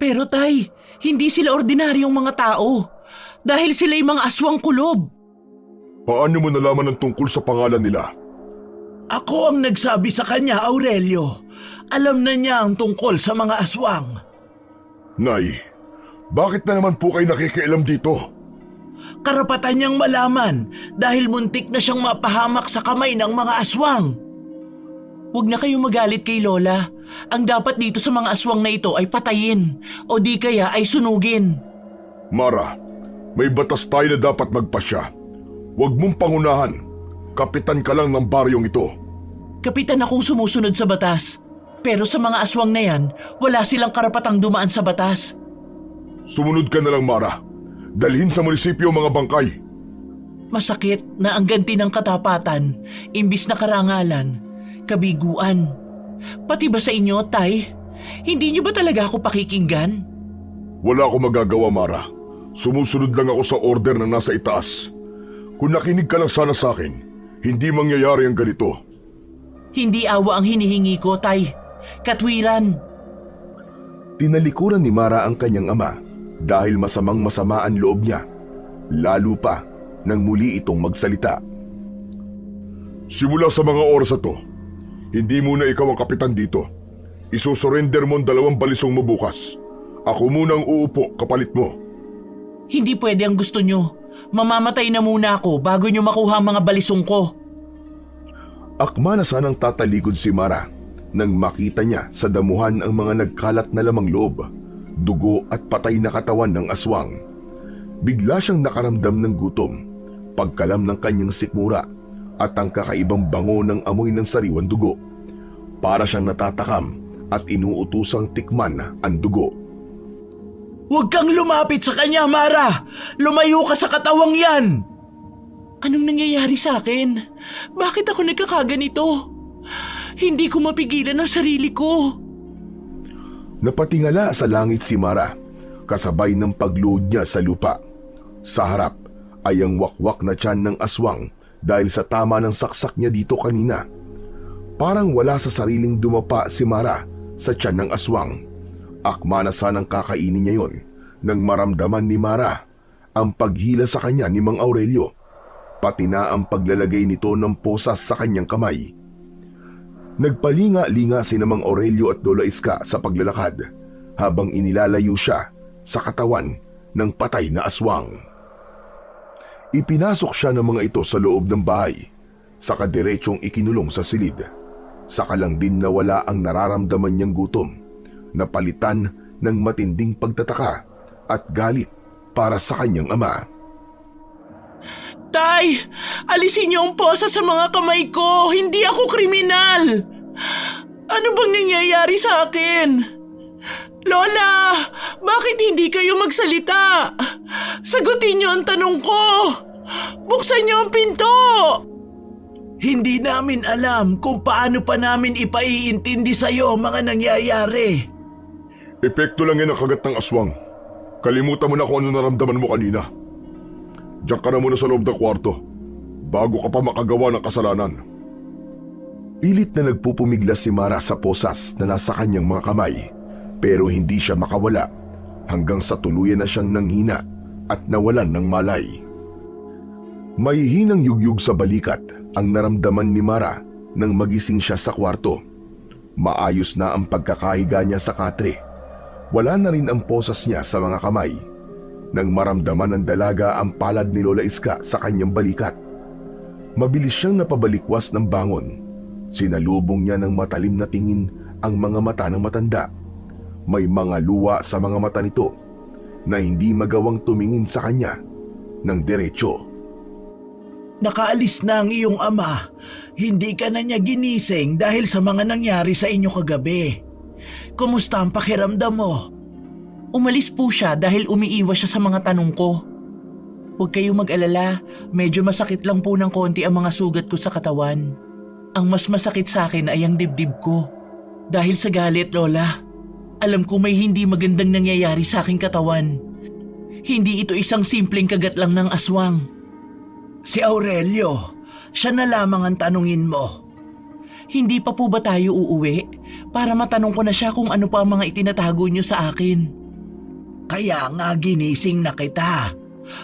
Pero Tay, hindi sila ordinaryong mga tao. Dahil sila'y mga aswang kulob. Paano mo nalaman ang tungkol sa pangalan nila? Ako ang nagsabi sa kanya, Aurelio. Alam na niya ang tungkol sa mga aswang. Nay, bakit na naman po kayo nakikialam dito? Karapatan niyang malaman dahil muntik na siyang mapahamak sa kamay ng mga aswang. Huwag na kayong magalit kay Lola. Ang dapat dito sa mga aswang na ito ay patayin o di kaya ay sunugin. Mara, may batas tayo na dapat magpasya. Huwag mong pangunahan. Kapitan ka lang ng baryong ito. Kapitan akong sumusunod sa batas. Pero sa mga aswang na yan, wala silang karapatang dumaan sa batas. Sumunod ka na lang, Mara. Dalhin sa munisipyo ang mga bangkay. Masakit na ang ganti ng katapatan, imbis na karangalan, kabiguan. Pati ba sa inyo, Tay? Hindi niyo ba talaga ako pakikinggan? Wala akong magagawa, Mara. Sumusunod lang ako sa order na nasa itaas. Kung nakinig ka lang sana sa akin, hindi mangyayari ang ganito. Hindi awa ang hinihingi ko, Tay. Katwiran. Tinalikuran ni Mara ang kanyang ama dahil masamang-masama ang loob niya. Lalo pa nang muli itong magsalita. Simula sa mga oras na to, hindi muna ikaw ang kapitan dito. Isusurrender mo ang 2 balisong mo bukas. Ako muna ang uupo kapalit mo. Hindi pwede ang gusto nyo. Mamamatay na muna ako bago nyo makuha ang mga balisong ko. Akma na sanang tatalikod si Mara nang makita niya sa damuhan ang mga nagkalat na lamang loob, dugo at patay na katawan ng aswang. Bigla siyang nakaramdam ng gutom, pagkalam ng kanyang sikmura at ang kakaibang bango ng amoy ng sariwang dugo. Para siyang natatakam at inuutusang tikman ang dugo. Huwag kang lumapit sa kanya, Mara! Lumayo ka sa katawang yan! Anong nangyayari sa akin? Bakit ako nagkakaganito? Hindi ko mapigilan ang sarili ko. Napatingala sa langit si Mara, kasabay ng pagluhod niya sa lupa. Sa harap ay ang wakwak na tiyan ng aswang dahil sa tama ng saksak niya dito kanina. Parang wala sa sariling dumapa si Mara sa tiyan ng aswang. Akma na sanang kakainin niya yon nang maramdaman ni Mara ang paghila sa kanya ni Mang Aurelio, pati na ang paglalagay nito ng posas sa kanyang kamay. Nagpalinga-linga si Mang Aurelio at Lola Iska sa paglalakad habang inilalayo siya sa katawan ng patay na aswang. Ipinasok siya ng mga ito sa loob ng bahay, saka diretsong ikinulong sa silid. Saka lang din nawala ang nararamdaman niyang gutom, napalitan ng matinding pagtataka at galit para sa kanyang ama. Tay, alisin niyo ang posa sa mga kamay ko. Hindi ako kriminal. Ano bang nangyayari sa akin? Lola, bakit hindi kayo magsalita? Sagutin niyo ang tanong ko. Buksan niyo ang pinto. Hindi namin alam kung paano pa namin ipaiintindi sa'yo ang mga nangyayari. Epekto lang yan ang kagat ng aswang. Kalimutan mo na kung ano naramdaman mo kanina. Diyan ka na muna sa loob ng kwarto bago ka pa makagawa ng kasalanan. Pilit na nagpupumiglas si Mara sa posas na nasa kanyang mga kamay, pero hindi siya makawala hanggang sa tuluyan na siyang nanghina at nawalan ng malay. May hinang yugyug sa balikat ang naramdaman ni Mara nang magising siya sa kwarto. Maayos na ang pagkakahiga niya sa katre. Wala na rin ang posas niya sa mga kamay. Nang maramdaman ng dalaga ang palad ni Lola Iska sa kanyang balikat, mabilis siyang napabalikwas ng bangon. Sinalubong niya ng matalim na tingin ang mga mata ng matanda. May mga luwa sa mga mata nito na hindi magawang tumingin sa kanya ng diretsyo. Nakaalis na ang iyong ama. Hindi ka na niya ginising dahil sa mga nangyari sa inyo kagabi. Kumusta ang pakiramdam mo? Umalis po siya dahil umiiwas siya sa mga tanong ko. Huwag kayong mag-alala, medyo masakit lang po ng konti ang mga sugat ko sa katawan. Ang mas masakit sa akin ay ang dibdib ko. Dahil sa galit, Lola. Alam ko may hindi magandang nangyayari sa aking katawan. Hindi ito isang simpleng kagat lang ng aswang. Si Aurelio, siya na lamang ang tanungin mo. Hindi pa po ba tayo uuwi? Para matanong ko na siya kung ano pa ang mga itinatago niyo sa akin. Kaya nga ginising na kita.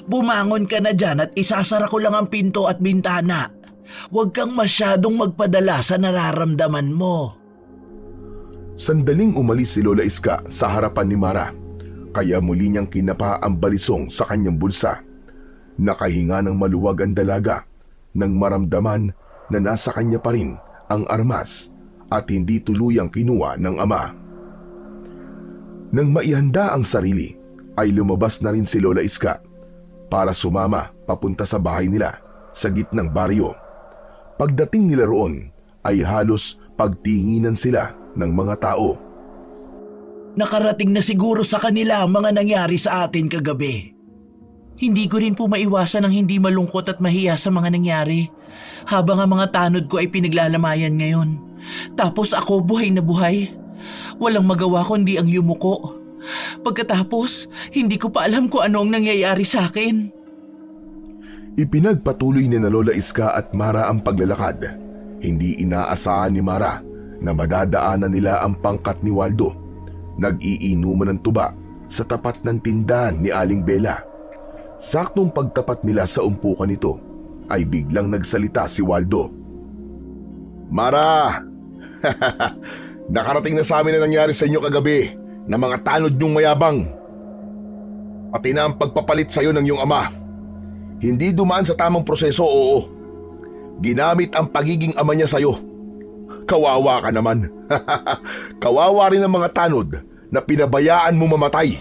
Bumangon ka na dyan at isasara ko lang ang pinto at bintana. Huwag kang masyadong magpadala sa nararamdaman mo. Sandaling umalis si Lola Iska sa harapan ni Mara, kaya muli niyang kinapa ang balisong sa kanyang bulsa. Nakahinga ng maluwag ang dalaga nang maramdaman na nasa kanya pa rin ang armas at hindi tuluyang kinuha ng ama. Nang maihanda ang sarili, ay lumabas na rin si Lola Iska para sumama papunta sa bahay nila sa gitnang baryo. Pagdating nila roon ay halos pagtinginan sila ng mga tao. Nakarating na siguro sa kanila ang mga nangyari sa atin kagabi. Hindi ko rin po maiwasan ang hindi malungkot at mahiya sa mga nangyari habang ang mga tanod ko ay pinaglalamayan ngayon. Tapos ako buhay na buhay. Walang magawa kundi ang yumuko. Pagkatapos, hindi ko pa alam kung ano ang nangyayari sa akin. Ipinagpatuloy ni na Lola Iska at Mara ang paglalakad. Hindi inaasahan ni Mara na madadaanan nila ang pangkat ni Waldo. Nag-iinuman ng tuba sa tapat ng tindahan ni Aling Bella. Saktong pagtapat nila sa umpukan nito ay biglang nagsalita si Waldo. Mara! Nakarating na sa amin na nangyari sa inyo kagabi na mga tanod niyong mayabang. Pati na ang pagpapalit sa iyo ng iyong ama. Hindi dumaan sa tamang proseso, oo. Ginamit ang pagiging ama niya sa iyo. Kawawa ka naman. Kawawa rin ang mga tanod na pinabayaan mo mamatay.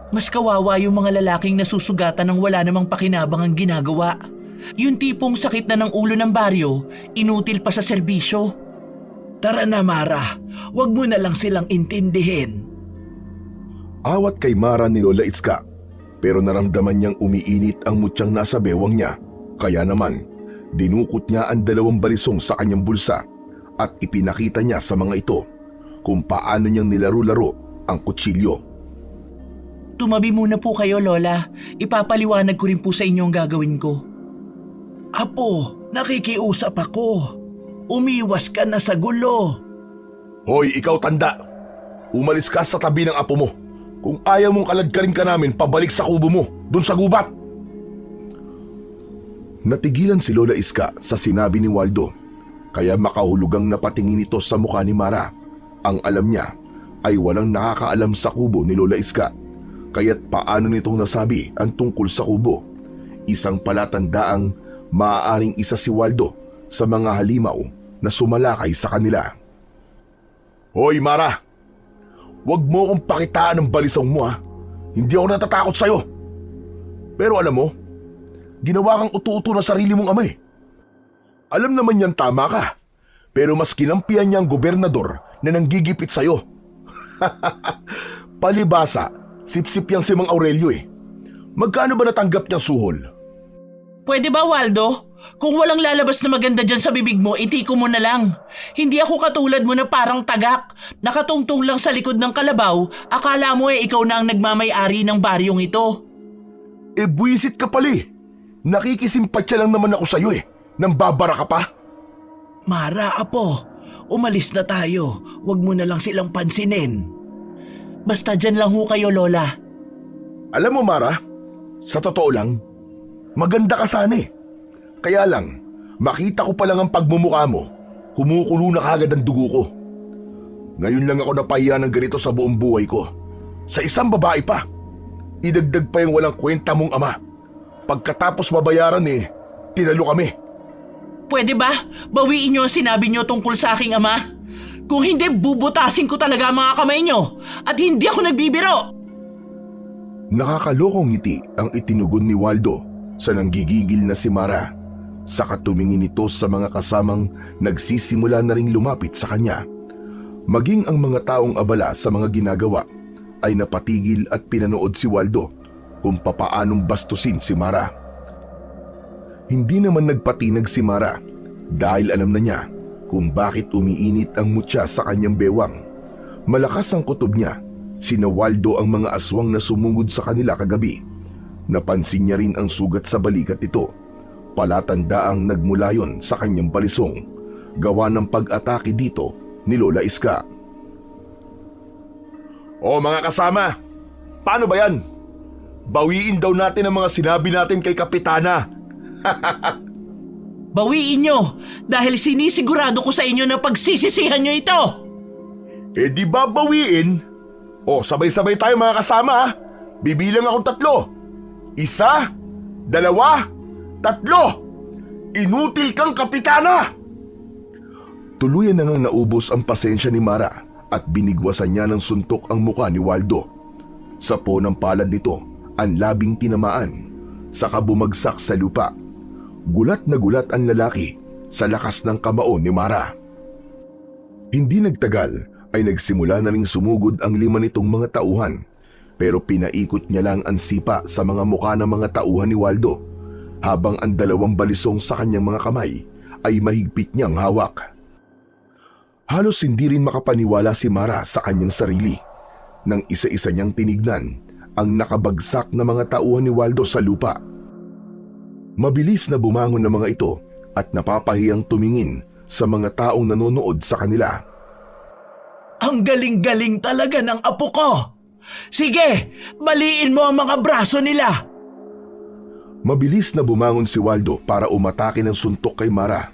Mas kawawa yung mga lalaking nasusugatan ng wala namang pakinabang ang ginagawa. Yung tipong sakit na ng ulo ng baryo, inutil pa sa serbisyo. Tara na Mara, huwag mo na lang silang intindihin. Awat kay Mara ni Lola Iska, pero naramdaman niyang umiinit ang mutyang nasa bewang niya. Kaya naman, dinukot niya ang 2 balisong sa kanyang bulsa at ipinakita niya sa mga ito kung paano niyang nilaro-laro ang kutsilyo. Tumabi muna po kayo, Lola. Ipapaliwanag ko rin po sa inyo ang gagawin ko. Apo, nakikiusap ako. Umiwas ka na sa gulo. Hoy, ikaw tanda! Umalis ka sa tabi ng apo mo. Kung ayaw mong kaladkarin ka namin, pabalik sa kubo mo, dun sa gubat! Natigilan si Lola Iska sa sinabi ni Waldo, kaya makahulugang napatingin ito sa mukha ni Mara. Ang alam niya ay walang nakakaalam sa kubo ni Lola Iska, kaya't paano nitong nasabi ang tungkol sa kubo. Isang palatandaang maaaring isa si Waldo sa mga halimaw na sumalakay sa kanila. Hoy Mara! Huwag mo akong pakitaan ng balisong mo ha. Hindi ako natatakot sa'yo. Pero alam mo, ginawa kang utu-uto na sarili mong ama eh. Alam naman yan tama ka, pero mas kinampihan niya ang gobernador na nanggigipit sa'yo. Palibasa, sip-sip yang si Mang Aurelio eh. Magkano ba natanggap niyang suhol? Pwede ba, Waldo? Kung walang lalabas na maganda dyan sa bibig mo, itiko mo na lang. Hindi ako katulad mo na parang tagak. Nakatungtong lang sa likod ng kalabaw, akala mo ikaw na ang nagmamay-ari ng baryong ito. Buwisit ka pala eh. Nakikisimpatya lang naman ako sa'yo eh. Nang babara ka pa. Mara, apo, umalis na tayo. Huwag mo na lang silang pansinin. Basta dyan lang ho kayo, Lola. Alam mo Mara, sa totoo lang, Maganda ka sana eh. Kaya lang, makita ko pa lang ang pagmumukha mo, kumukulo na kagad ang dugo ko. Ngayon lang ako napahiya ng ganito sa buong buhay ko. Sa isang babae pa. Idagdag pa yung walang kwenta mong ama. Pagkatapos mabayaran tinalo kami. Pwede ba? Bawiin niyo ang sinabi niyo tungkol sa aking ama? Kung hindi, bubutasin ko talaga ang mga kamay niyo at hindi ako nagbibiro. Nakakalokong ngiti ang itinugon ni Waldo sa nanggigigil na si Mara. Saka tumingin ito sa mga kasamang nagsisimula na ring lumapit sa kanya. Maging ang mga taong abala sa mga ginagawa ay napatigil at pinanood si Waldo kung papaanong bastusin si Mara. Hindi naman nagpatinag si Mara dahil alam na niya kung bakit umiinit ang mutya sa kanyang bewang. Malakas ang kutob niya. Sina Waldo ang mga aswang na sumungod sa kanila kagabi. Napansin niya rin ang sugat sa balikat nito. Palatandaang nagmula yon sa kanyang balisong. Gawa ng pag-atake dito ni Lola Iska. O mga kasama, paano ba yan? Bawiin daw natin ang mga sinabi natin kay Kapitana. Bawiin niyo dahil sinisigurado ko sa inyo na pagsisisihan niyo ito. Di ba bawiin? O sabay-sabay tayo mga kasama ha. Bibilang akong 3. 1, 2, 3. Inutil kang Kapitana! Tuluyan na ngang naubos ang pasensya ni Mara at binigwasan niya ng suntok ang muka ni Waldo. Sa po ng palad nito, ang labing tinamaan, saka bumagsak sa lupa. Gulat na gulat ang lalaki sa lakas ng kamao ni Mara. Hindi nagtagal ay nagsimula na ring sumugod ang 5 nitong mga tauhan, pero pinaikot niya lang ang sipa sa mga muka ng mga tauhan ni Waldo, habang ang 2 balisong sa kanyang mga kamay ay mahigpit niyang hawak. Halos hindi rin makapaniwala si Mara sa kanyang sarili nang isa-isa niyang tinignan ang nakabagsak na mga tauhan ni Waldo sa lupa. Mabilis na bumangon ng mga ito at napapahiyang tumingin sa mga taong nanonood sa kanila. Ang galing-galing talaga ng apo ko. Sige, baliin mo ang mga braso nila. Mabilis na bumangon si Waldo para umatake ng suntok kay Mara,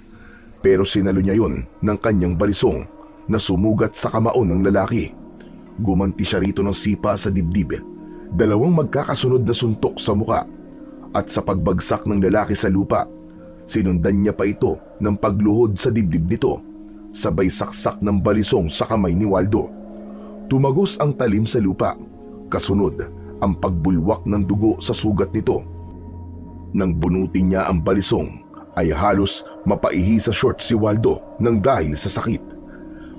pero sinalo niya yon ng kanyang balisong na sumugat sa kamao ng lalaki. Gumanti siya rito ng sipa sa dibdib, 2 magkakasunod na suntok sa muka, at sa pagbagsak ng lalaki sa lupa, sinundan niya pa ito ng pagluhod sa dibdib nito, sabay saksak ng balisong sa kamay ni Waldo. Tumagos ang talim sa lupa, kasunod ang pagbulwak ng dugo sa sugat nito. Nang bunutin niya ang balisong, ay halos mapaihi sa short si Waldo nang dahil sa sakit.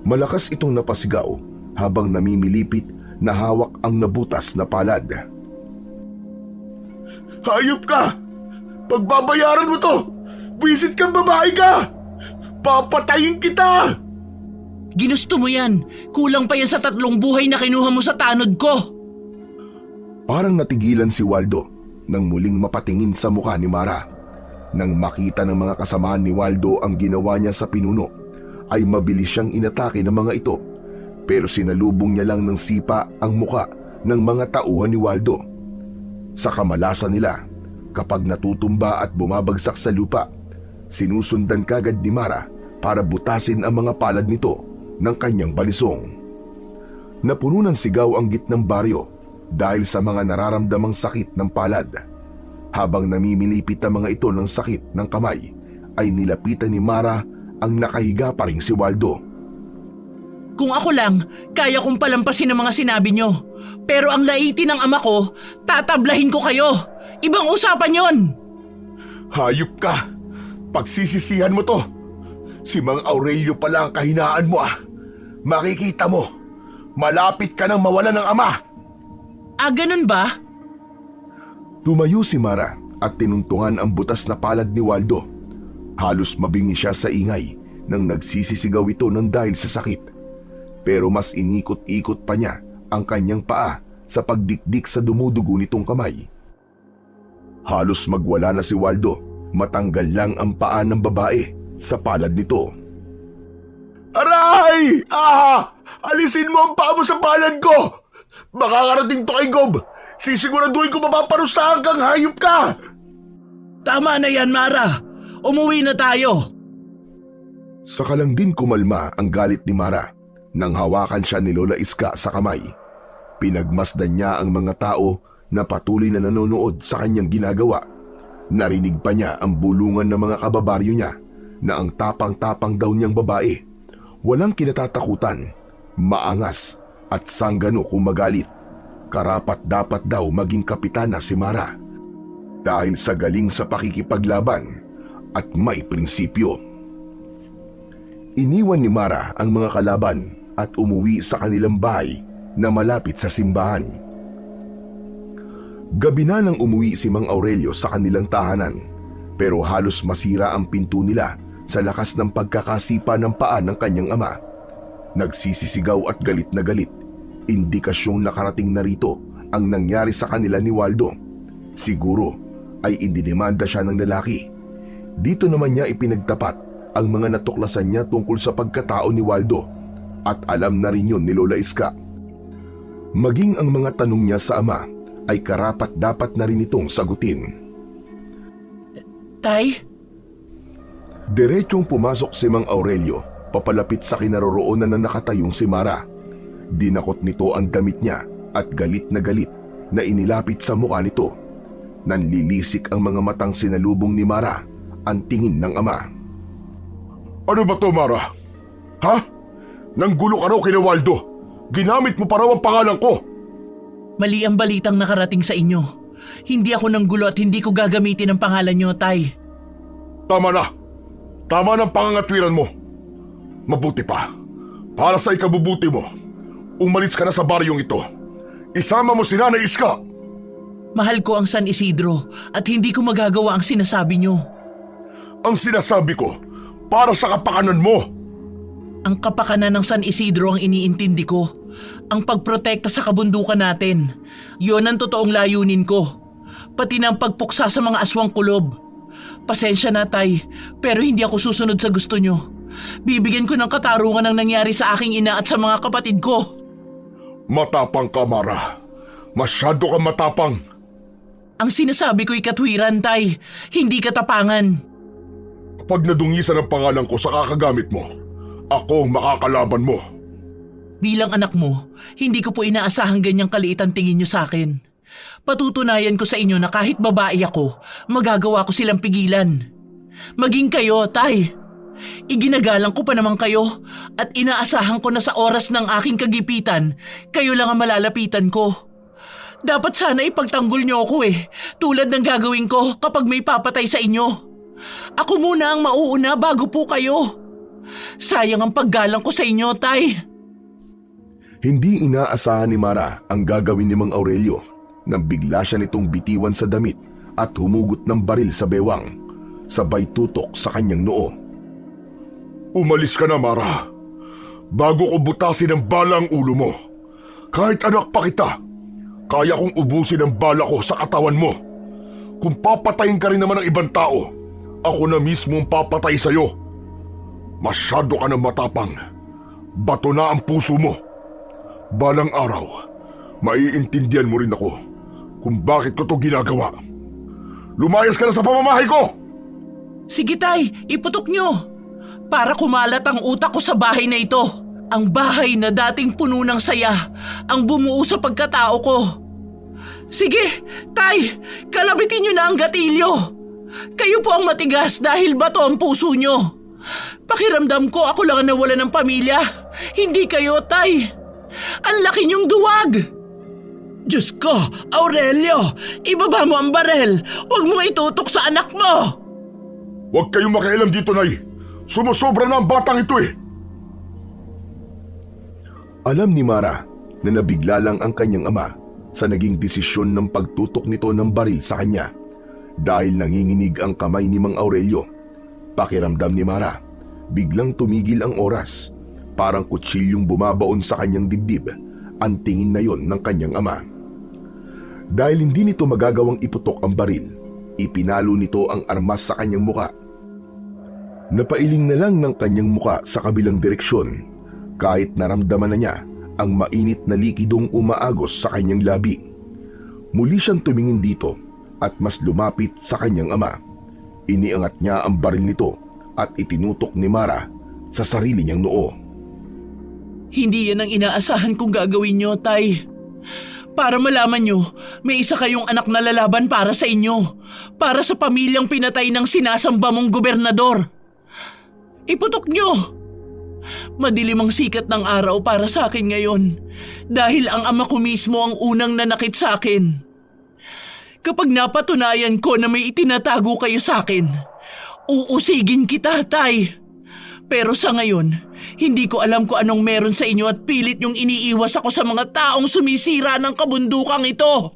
Malakas itong napasigaw habang namimilipit na hawak ang nabutas na palad. Hayop ka! Pagbabayaran mo to! Wisit kang babae ka! Papatayin kita! Ginusto mo yan. Kulang pa yan sa 3 buhay na kinuha mo sa tanod ko. Parang natigilan si Waldo nang muling mapatingin sa mukha ni Mara. Nang makita ng mga kasamahan ni Waldo ang ginawa niya sa pinuno, ay mabilis siyang inatake ng mga ito, pero sinalubong niya lang ng sipa ang muka ng mga tauhan ni Waldo. Sa kamalasan nila, kapag natutumba at bumabagsak sa lupa, sinusundan kagad ni Mara para butasin ang mga palad nito ng kanyang balisong. Napuno ng sigaw ang gitnang baryo dahil sa mga nararamdamang sakit ng palad. Habang namimilipit ang mga ito ng sakit ng kamay, ay nilapitan ni Mara ang nakahiga pa ring si Waldo. Kung ako lang, kaya kong palampasin ang mga sinabi nyo. Pero ang laiti ng ama ko, tatablahin ko kayo. Ibang usapan yon. Hayop ka! Pagsisisihan mo to! Si Mang Aurelio pala ang kahinaan mo ah! Makikita mo, malapit ka nang mawala ng ama! Ganun ba? Tumayo si Mara at tinungtungan ang butas na palad ni Waldo. Halos mabingi siya sa ingay nang nagsisisigaw ito ng dahil sa sakit. Pero mas inikot-ikot pa niya ang kanyang paa sa pagdikdik sa dumudugo nitong kamay. Halos magwala na si Waldo, matanggal lang ang paa ng babae sa palad nito. Aray! Alisin mo ang paa mo sa palad ko! Baka karating to kay Gob! Sisiguraduhin ko mapaparusahan kang hayop ka! Tama na yan, Mara. Umuwi na tayo. Saka lang din kumalma ang galit ni Mara nang hawakan siya ni Lola Iska sa kamay. Pinagmasdan niya ang mga tao na patuloy na nanonood sa kanyang ginagawa. Narinig pa niya ang bulungan ng mga kababaryo niya na ang tapang-tapang daw niyang babae. Walang kinatatakutan, maangas at sanggano kung magalit. Karapat dapat daw maging kapitana si Mara dahil sa galing sa pakikipaglaban at may prinsipyo. Iniwan ni Mara ang mga kalaban at umuwi sa kanilang bahay na malapit sa simbahan. Gabi na nang umuwi si Mang Aurelio sa kanilang tahanan, pero halos masira ang pinto nila sa lakas ng pagkakasipa ng paa ng kanyang ama. Nagsisisigaw at galit na galit, indikasyong nakarating na rito ang nangyari sa kanila ni Waldo. Siguro ay idinimanda siya ng lalaki. Dito naman niya ipinagtapat ang mga natuklasan niya tungkol sa pagkatao ni Waldo at alam na rin yun ni Lola Iska. Maging ang mga tanong niya sa ama ay karapat dapat na rin itong sagutin. Tay? Diretsong pumasok si Mang Aurelio papalapit sa kinaroroonan na nakatayong si Mara. Dinakot nito ang damit niya at galit na inilapit sa mukha nito. Nanlilisik ang mga matang sinalubong ni Mara ang tingin ng ama. Ano ba to, Mara? Ha? Nanggulo ka raw kina Waldo. Ginamit mo pa raw ang pangalan ko. Mali ang balitang nakarating sa inyo. Hindi ako nanggulo at hindi ko gagamitin ang pangalan niyo, Tay. Tama na. Tama ng pangangatwiran mo. Mabuti pa. Para sa ikabubuti mo, umalis ka na sa baryong ito. Isama mo si Nanay Iska. Mahal ko ang San Isidro at hindi ko magagawa ang sinasabi niyo. Ang sinasabi ko, para sa kapakanan mo. Ang kapakanan ng San Isidro ang iniintindi ko. Ang pagprotekta sa kabundukan natin. Yon ang totoong layunin ko. Pati na ang pagpuksa sa mga aswang kulob. Pasensya na, Tay, pero hindi ako susunod sa gusto nyo. Bibigyan ko ng katarungan ang nangyari sa aking ina at sa mga kapatid ko. Matapang ka, Mara. Masyado kang matapang. Ang sinasabi ko'y katwiran, Tay, hindi katapangan. Kapag nadungisan ang pangalan ko sa kakagamit mo, ako ang makakalaban mo. Bilang anak mo, hindi ko po inaasahang ganyang kaliit ang tingin niyo sa akin. Patutunayan ko sa inyo na kahit babae ako, magagawa ko silang pigilan. Maging kayo, Tay. Iginagalang ko pa naman kayo at inaasahan ko na sa oras ng aking kagipitan, kayo lang ang malalapitan ko. Dapat sana ipagtanggol niyo ako tulad ng gagawin ko kapag may papatay sa inyo. Ako muna ang mauuna bago po kayo. Sayang ang paggalang ko sa inyo, Tay. Hindi inaasahan ni Mara ang gagawin ni Mang Aurelio nang bigla siya nitong bitiwan sa damit at humugot ng baril sa bewang, sabay tutok sa kanyang noo. Umalis ka na, Mara. Bago ko butasin ang bala ang ulo mo. Kahit anak pa kita, kaya kong ubusin ang bala ko sa katawan mo. Kung papatayin ka rin naman ng ibang tao, ako na mismo ang papatay sa'yo. Masyado ka na matapang. Bato na ang puso mo. Balang araw, maiintindihan mo rin ako kung bakit ko to ginagawa. Lumayas ka na sa pamamahay ko! Sige, Tay, iputok nyo. Para kumalat ang utak ko sa bahay na ito. Ang bahay na dating puno ng saya, ang bumuo sa pagkatao ko. Sige, Tay, kalabitin nyo na ang gatilyo. Kayo po ang matigas dahil bato ang puso nyo. Pakiramdam ko ako lang ang nawala ng pamilya. Hindi kayo, Tay. Ang laki niyong duwag! Diyos ko, Aurelio! Ibaba mo ang barel! Huwag mo itutok sa anak mo! Huwag kayong makialam dito, Nay! Sumusobra na ang batang ito Alam ni Mara na nabigla lang ang kanyang ama sa naging desisyon ng pagtutok nito ng baril sa kanya dahil nanginginig ang kamay ni Mang Aurelio. Pakiramdam ni Mara, biglang tumigil ang oras. Parang kutsilyong bumabaon sa kanyang dibdib ang tingin na yon ng kanyang ama. Dahil hindi nito magagawang iputok ang baril, ipinalo nito ang armas sa kanyang muka. Napailing na lang ng kanyang muka sa kabilang direksyon kahit naramdaman na niya ang mainit na likidong umaagos sa kanyang labi. Muli siyang tumingin dito at mas lumapit sa kanyang ama. Iniangat niya ang baril nito at itinutok ni Mara sa sarili niyang noo. Hindi yan ang inaasahan kong gagawin nyo, Tay. Para malaman nyo, may isa kayong anak na lalaban para sa inyo. Para sa pamilyang pinatay ng sinasamba mong gobernador. Iputok nyo! Madilim ang sikat ng araw para sa akin ngayon. Dahil ang ama ko mismo ang unang nanakit sa akin. Kapag napatunayan ko na may itinatago kayo sa akin, uusigin kita, Tay. Pero sa ngayon, hindi ko alam kung anong meron sa inyo at pilit yung iniiwas ako sa mga taong sumisira ng kabundukang ito.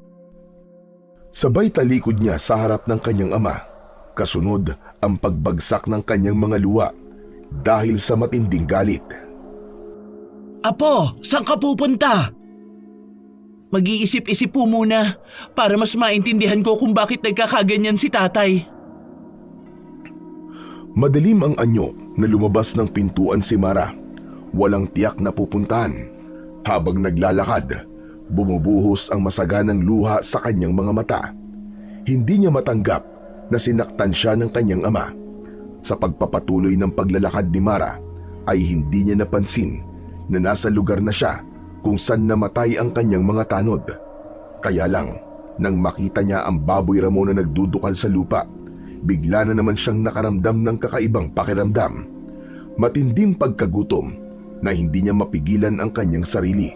Sabay talikod niya sa harap ng kanyang ama. Kasunod ang pagbagsak ng kanyang mga luha dahil sa matinding galit. Apo, saan ka pupunta? Mag-iisip-isip po muna para mas maintindihan ko kung bakit nagkakaganyan si tatay. Madilim ang anyo na lumabas ng pintuan si Mara. Walang tiyak na pupuntahan. Habang naglalakad, bumubuhos ang masaganang luha sa kanyang mga mata. Hindi niya matanggap na sinaktan siya ng kanyang ama. Sa pagpapatuloy ng paglalakad ni Mara, ay hindi niya napansin na nasa lugar na siya kung saan namatay ang kanyang mga tanod. Kaya lang, nang makita niya ang baboy ramo na nagdudukal sa lupa, bigla na naman siyang nakaramdam ng kakaibang pakiramdam. Matinding pagkagutom na hindi niya mapigilan ang kanyang sarili.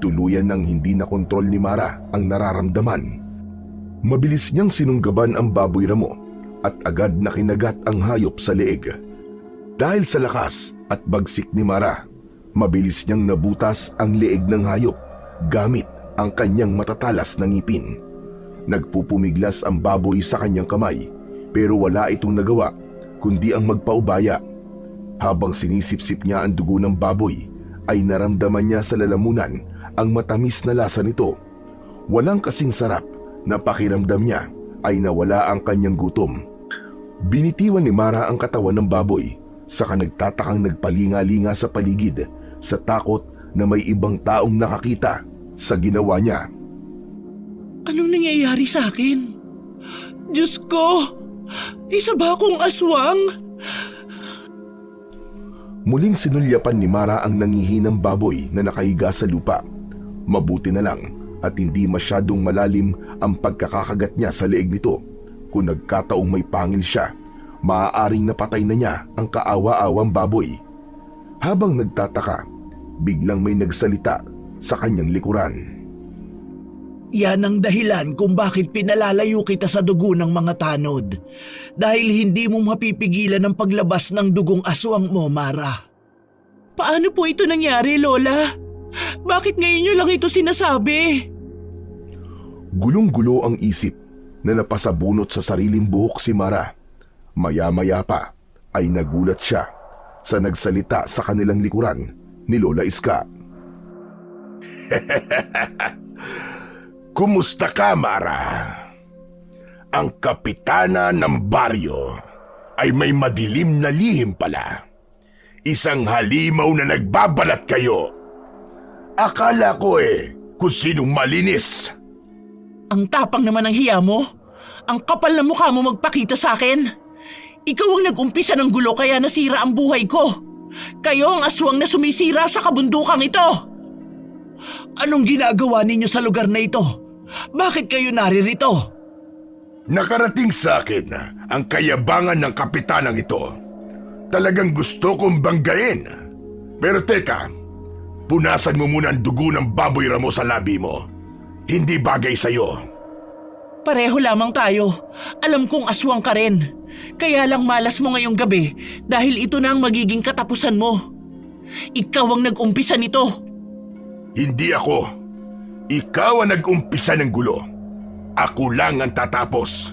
Tuluyan nang hindi na kontrol ni Mara ang nararamdaman. Mabilis niyang sinunggaban ang baboy ramo at agad na kinagat ang hayop sa leeg. Dahil sa lakas at bagsik ni Mara, mabilis niyang nabutas ang leeg ng hayop gamit ang kanyang matatalas na ngipin. Nagpupumiglas ang baboy sa kanyang kamay pero wala itong nagawa kundi ang magpaubaya. Habang sinisip-sip niya ang dugo ng baboy ay naramdaman niya sa lalamunan ang matamis na lasa nito. Walang kasing sarap na pakiramdam niya ay nawala ang kanyang gutom. Binitiwan ni Mara ang katawan ng baboy saka nagtatakang nagpalinga-linga sa paligid sa takot na may ibang taong nakakita sa ginawa niya. Anong nangyayari sa akin? Diyos ko! Isa ba akong aswang? Muling sinulyapan ni Mara ang nangihinang baboy na nakahiga sa lupa. Mabuti na lang at hindi masyadong malalim ang pagkakakagat niya sa leeg nito. Kung nagkataong may pangil siya, maaaring napatay na niya ang kaawa-awang baboy. Habang nagtataka, biglang may nagsalita sa kanyang likuran. Yan ang dahilan kung bakit pinalalayo kita sa dugo ng mga tanod. Dahil hindi mo mapipigilan ang paglabas ng dugong aswang mo, Mara. Paano po ito nangyari, Lola? Bakit ngayon nyo lang ito sinasabi? Gulong-gulo ang isip na napasabunot sa sariling buhok si Mara. Maya-maya pa ay nagulat siya sa nagsalita sa kanilang likuran ni Lola Iska. Kumusta ka, Mara? Ang kapitana ng baryo ay may madilim na lihim pala. Isang halimaw na nagbabalat kayo. Akala ko kung sinong malinis. Ang tapang naman ng hiya mo. Ang kapal na mukha mo magpakita sa akin. Ikaw ang nag-umpisa ng gulo kaya nasira ang buhay ko. Kayo ang aswang na sumisira sa kabundukang ito. Anong ginagawa ninyo sa lugar na ito? Bakit kayo naririto? Nakarating sa akin ang kayabangan ng kapitanang ito. Talagang gusto kong banggain. Pero teka, punasan mo muna ang dugo ng baboy ramo sa labi mo. Hindi bagay sa'yo. Pareho lamang tayo. Alam kong aswang ka rin. Kaya lang malas mo ngayong gabi dahil ito na ang magiging katapusan mo. Ikaw ang nag-umpisa nito. Hindi ako. Ikaw ang nag-umpisa ng gulo. Ako lang ang tatapos.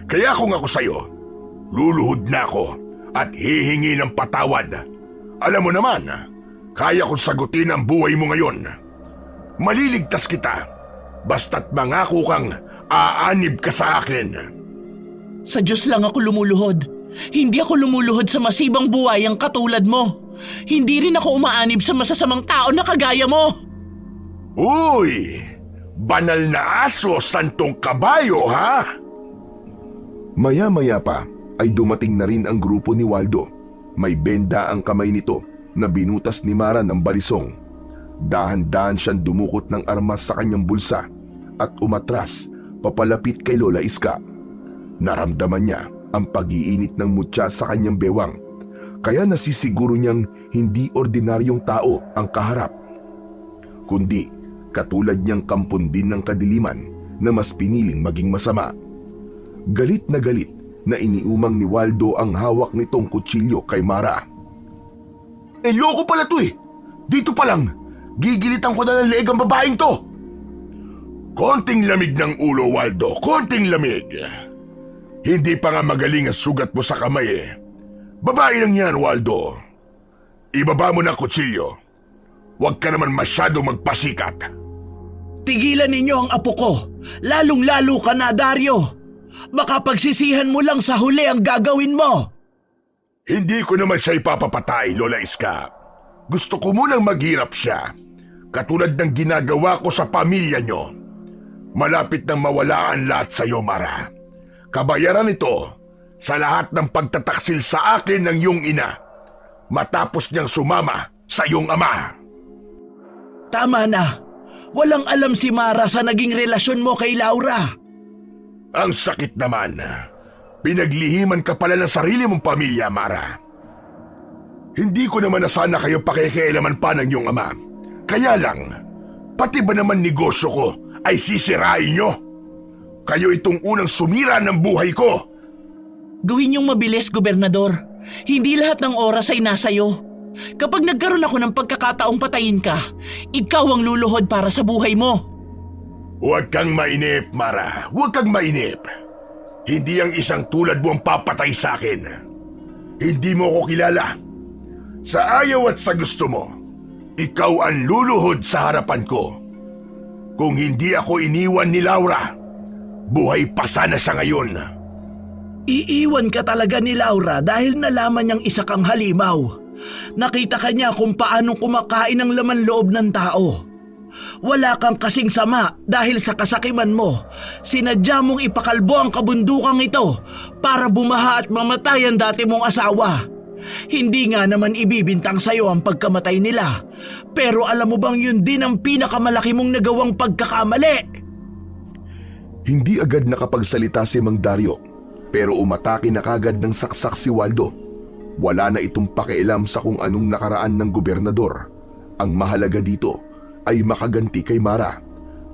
Kaya kung ako sa'yo, luluhod na ako at hihingi ng patawad. Alam mo naman, kaya kong sagutin ang buhay mo ngayon. Maliligtas kita, basta't mangako kang aanib ka sa akin. Sa Diyos lang ako lumuluhod. Hindi ako lumuluhod sa masibang buhayang katulad mo. Hindi rin ako umaanib sa masasamang tao na kagaya mo. Uy! Banal na aso, santong kabayo, ha? Maya-maya pa ay dumating na rin ang grupo ni Waldo. May benda ang kamay nito na binutas ni Mara ng balisong. Dahan-dahan siyang dumukot ng armas sa kanyang bulsa at umatras papalapit kay Lola Iska. Naramdaman niya ang pag-iinit ng mutya sa kanyang bewang, kaya nasisiguro niyang hindi ordinaryong tao ang kaharap, kundi katulad niyang kampundin ng kadiliman na mas piniling maging masama. Galit na iniumang ni Waldo ang hawak nitong kutsilyo kay Mara. Loko pala to eh! Dito pa lang, gigilitan ko na ng leeg ang babaeng to! Konting lamig ng ulo, Waldo, konting lamig. Hindi pa nga magaling ang sugat mo sa kamay eh. Babae lang yan, Waldo. Ibaba mo na kutsilyo. Huwag ka naman masyado magpasikat. Tigilan ninyo ang apo ko. Lalong-lalo ka na, Dario. Baka pagsisihan mo lang sa huli ang gagawin mo. Hindi ko naman siya ipapapatay, Lola Iska. Gusto ko munang maghirap siya, katulad ng ginagawa ko sa pamilya nyo. Malapit nang mawala ang lahat sa iyo, Mara. Kabayaran ito sa lahat ng pagtataksil sa akin ng iyong ina matapos niyang sumama sa iyong ama. Tama na. Walang alam si Mara sa naging relasyon mo kay Laura. Ang sakit naman. Pinaglihiman ka pala ng sarili mong pamilya, Mara. Hindi ko naman na sana kayo pakikialaman pa ng iyong ama. Kaya lang, pati ba naman negosyo ko ay sisirain nyo? Kayo itong unang sumira ng buhay ko. Gawin niyong mabilis, Gobernador. Hindi lahat ng oras ay nasayo. Kapag nagkaroon ako ng pagkakataong patayin ka, ikaw ang luluhod para sa buhay mo. Huwag kang mainip, Mara. Huwag kang mainip. Hindi ang isang tulad mo ang papatay sa akin. Hindi mo ako kilala. Sa ayaw at sa gusto mo, ikaw ang luluhod sa harapan ko. Kung hindi ako iniwan ni Laura, buhay pa sana siya ngayon. Iiwan ka talaga ni Laura dahil nalaman niyang isa kang halimaw. Nakita ka niya kung paanong kumakain ang laman loob ng tao. Wala kang kasing sama dahil sa kasakiman mo. Sinadya mong ipakalbo ang kabundukang ito para bumaha at mamatay ang dati mong asawa. Hindi nga naman ibibintang sa'yo ang pagkamatay nila. Pero alam mo bang yun din ang pinakamalaki mong nagawang pagkakamali? Hindi agad nakapagsalita si Mang Dario, pero umatake na kagad ng saksak si Waldo. Wala na itong pakialam sa kung anong nakaraan ng gobernador. Ang mahalaga dito ay makaganti kay Mara.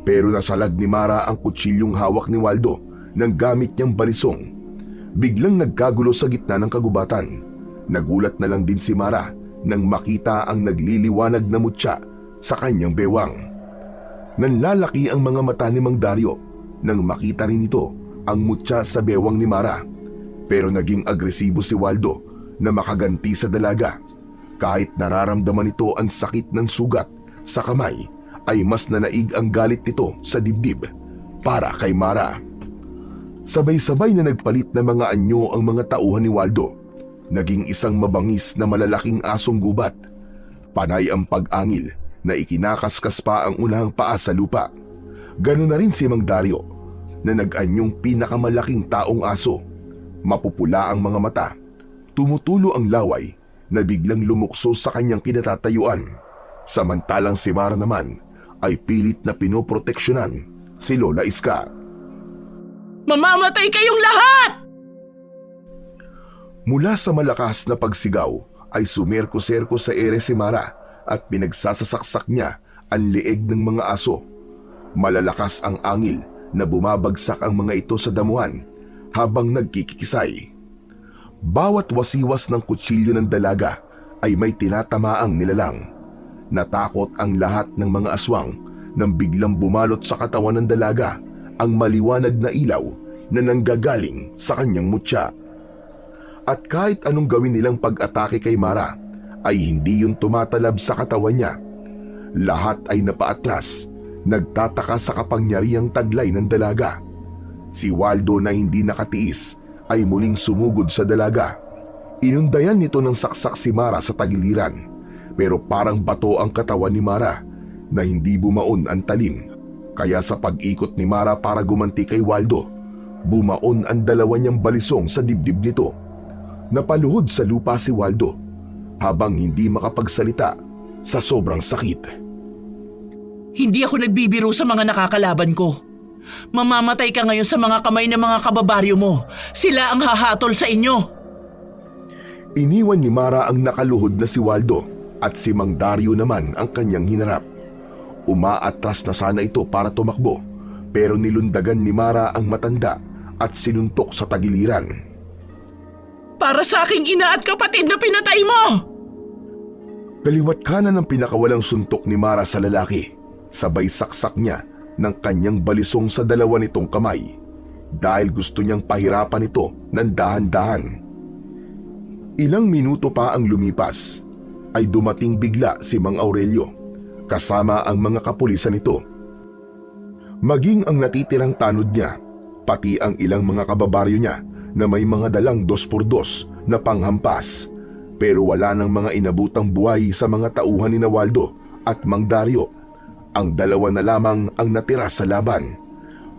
Pero nasalag ni Mara ang kutsilyong hawak ni Waldo nang gamit niyang balisong. Biglang nagkagulo sa gitna ng kagubatan. Nagulat na lang din si Mara nang makita ang nagliliwanag na mutya sa kanyang bewang. Nanlalaki ang mga mata ni Mang Dario nang makita rin ito ang mutya sa bewang ni Mara. Pero naging agresibo si Waldo na makaganti sa dalaga. Kahit nararamdaman ito ang sakit ng sugat sa kamay, ay mas nanaig ang galit nito sa dibdib para kay Mara. Sabay-sabay na nagpalit ng mga anyo ang mga tauhan ni Waldo. Naging isang mabangis na malalaking asong gubat. Panay ang pag-angil na ikinakaskas pa ang unahang paa sa lupa. Ganoon na rin si Mang Dario na nag-anyong pinakamalaking taong aso. Mapupula ang mga mata. Tumutulo ang laway na biglang lumukso sa kanyang kinatatayuan. Samantalang si Mara naman ay pilit na pinoproteksyonan si Lola Iska. Mamamatay kayong lahat! Mula sa malakas na pagsigaw ay sumerko-serko sa ere si Mara at pinagsasasaksak niya ang leeg ng mga aso. Malalakas ang angil na bumabagsak ang mga ito sa damuhan habang nagkikisay. Bawat wasiwas ng kutsilyo ng dalaga ay may tinatamaang nilalang. Natakot ang lahat ng mga aswang nang biglang bumalot sa katawan ng dalaga ang maliwanag na ilaw na nanggagaling sa kanyang mutya. At kahit anong gawin nilang pag-atake kay Mara, ay hindi yun tumatalab sa katawan niya. Lahat ay napaatras, nagtataka sa kapangyarihang taglay ng dalaga. Si Waldo na hindi nakatiis ay muling sumugod sa dalaga. Inundayan nito ng saksak si Mara sa tagiliran, pero parang bato ang katawan ni Mara na hindi bumaon ang talim. Kaya sa pag-ikot ni Mara para gumanti kay Waldo, Bumaon ang dalawa niyang balisong sa dibdib nito. Napaluhod sa lupa si Waldo habang hindi makapagsalita sa sobrang sakit. Hindi ako nagbibiro sa mga nakakalaban ko. Mamamatay ka ngayon sa mga kamay ng mga kababaryo mo. Sila ang hahatol sa inyo. Iniwan ni Mara ang nakaluhod na si Waldo at si Mang Dario naman ang kanyang hinarap. Umaatras na sana ito para tumakbo, pero nilundagan ni Mara ang matanda at sinuntok sa tagiliran. Para sa aking ina at kapatid na pinatay mo! Kaliwat kanan ang pinakawalang suntok ni Mara sa lalaki. Sabay saksak niya ng kanyang balisong sa dalawa nitong kamay dahil gusto niyang pahirapan ito ng dahan-dahan. Ilang minuto pa ang lumipas ay dumating bigla si Mang Aurelio kasama ang mga kapulisan nito. Maging ang natitirang tanod niya, pati ang ilang mga kababaryo niya na may mga dalang 2x2 na panghampas, pero wala nang mga inabutang buhay sa mga tauhan ni Waldo at Mang Dario. Ang dalawa na lamang ang natira sa laban.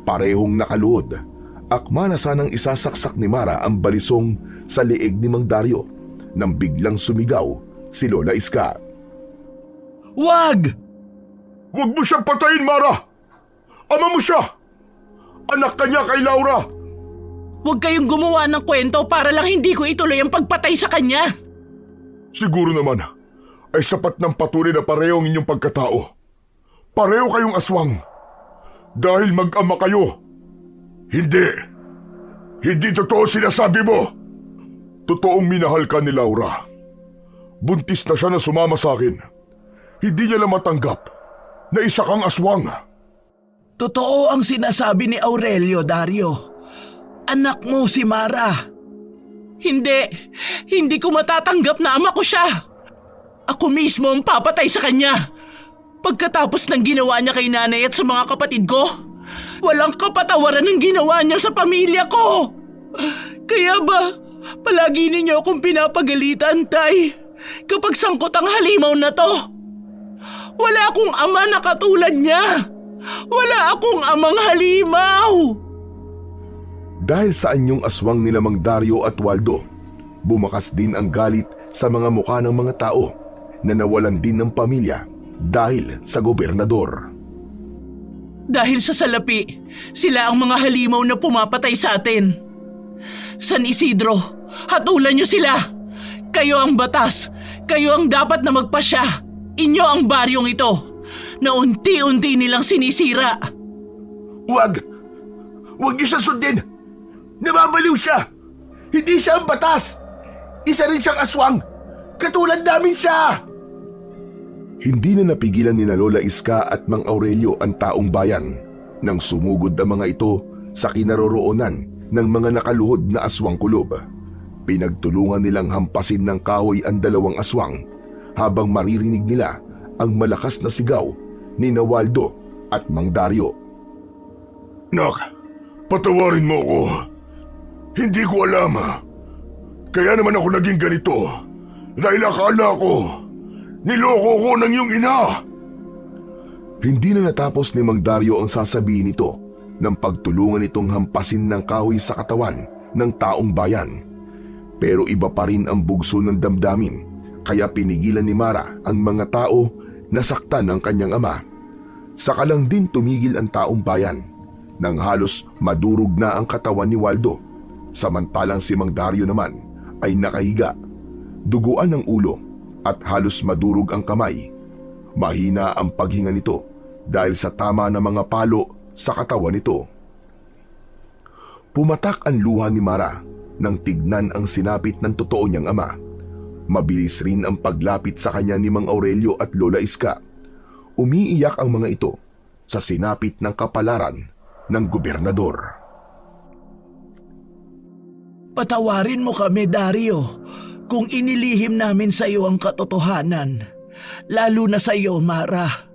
Parehong nakaluhod. Akma na sanang isasaksak ni Mara ang balisong sa leeg ni Mang Dario nang biglang sumigaw si Lola Iska. Wag! Huwag mo siyang patayin, Mara! Ama mo siya! Anak ka niya kay Laura! Huwag kayong gumawa ng kwento para lang hindi ko ituloy ang pagpatay sa kanya. Siguro naman ay sapat ng patunay na pareho ang inyong pagkatao. Pareho kayong aswang. Dahil mag-ama kayo. Hindi. Hindi totoo sinasabi mo. Totoong minahal ka ni Laura. Buntis na siya na sumama sa akin. Hindi niya lang matanggap na isa kang aswang. Totoo ang sinasabi ni Aurelio, Dario. Anak mo si Mara. Hindi ko matatanggap na ama ko siya. Ako mismo ang papatay sa kanya. Pagkatapos ng ginawa niya kay nanay at sa mga kapatid ko, walang kapatawaran ng ginawa niya sa pamilya ko. Kaya ba, palagi ninyo akong pinapagalitan, Tay, kapag sangkot ang halimaw na to? Wala akong ama na katulad niya. Wala akong amang halimaw. Dahil sa anyong aswang nila Mang Dario at Waldo, bumakas din ang galit sa mga mukha ng mga tao na nawalan din ng pamilya dahil sa gobernador. Dahil sa salapi, sila ang mga halimaw na pumapatay sa atin. San Isidro, hatulan niyo sila. Kayo ang batas. Kayo ang dapat na magpasya. Inyo ang baryong ito na unti-unti nilang sinisira. Huwag niyo siya sundin. Namamaliw siya. Hindi siya ang batas. Isa rin siyang aswang. Katulad namin siya. Hindi na napigilan ni Lola Iska at Mang Aurelio ang taong bayan nang sumugod ang mga ito sa kinaroroonan ng mga nakaluhod na aswang kulob. Pinagtulungan nilang hampasin ng kahoy ang dalawang aswang habang maririnig nila ang malakas na sigaw ni Waldo at Mang Dario. Nak, patawarin mo ko. Hindi ko alam. Kaya naman ako naging ganito dahil akala ko niloko ko ng iyong ina. Hindi na natapos ni Mang Dario ang sasabihin nito nang pagtulungan itong hampasin ng kahoy sa katawan ng taong bayan. Pero iba pa rin ang bugso ng damdamin, kaya pinigilan ni Mara ang mga tao na saktan ng kanyang ama. Saka lang din tumigil ang taong bayan nang halos madurog na ang katawan ni Waldo, samantalang si Mang Dario naman ay nakahiga, duguan ng ulo at halos madurog ang kamay. Mahina ang paghinga nito dahil sa tama ng mga palo sa katawan nito. Pumatak ang luha ni Mara nang tignan ang sinapit ng totoo niyang ama. Mabilis rin ang paglapit sa kanya ni Mang Aurelio at Lola Iska. Umiiyak ang mga ito sa sinapit ng kapalaran ng gobernador. Patawarin mo kami, Dario, kung inilihim namin sa iyo ang katotohanan, lalo na sa iyo, Mara.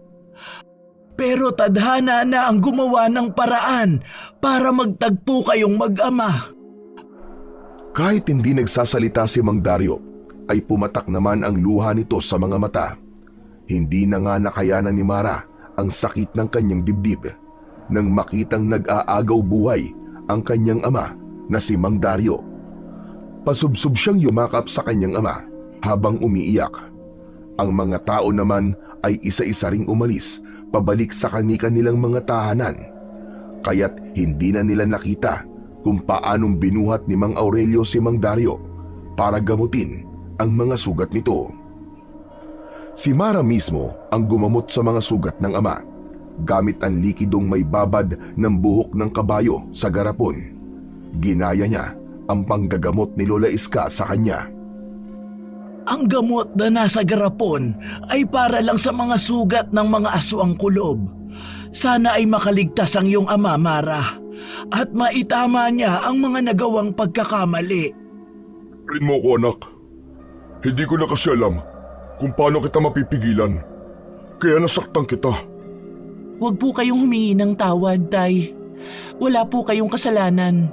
Pero tadhana na ang gumawa ng paraan para magtagpo kayong mag-ama. Kahit hindi nagsasalita si Mang Dario, ay pumatak naman ang luha nito sa mga mata. Hindi na nga nakayanan ni Mara ang sakit ng kanyang dibdib nang makitang nag-aagaw buhay ang kanyang ama na si Mang Dario. Pasubsob siyang yumakap sa kanyang ama habang umiiyak. Ang mga tao naman ay isa-isa ring umalis pabalik sa kani-kanilang mga tahanan. Kaya't hindi na nila nakita kung paanong binuhat ni Mang Aurelio si Mang Dario para gamutin ang mga sugat nito. Si Mara mismo ang gumamot sa mga sugat ng ama gamit ang likidong may babad ng buhok ng kabayo sa garapon. Ginaya niya ang panggagamot ni Lola Iska sa kanya. Ang gamot na nasa garapon ay para lang sa mga sugat ng mga aswang kulob. Sana ay makaligtas ang iyong ama, Mara, at maitama niya ang mga nagawang pagkakamali. Rin mo ko, anak. Hindi ko na kasi alam kung paano kita mapipigilan. Kaya nasaktan kita. Huwag po kayong humingi ng tawad, Tay. Wala po kayong kasalanan.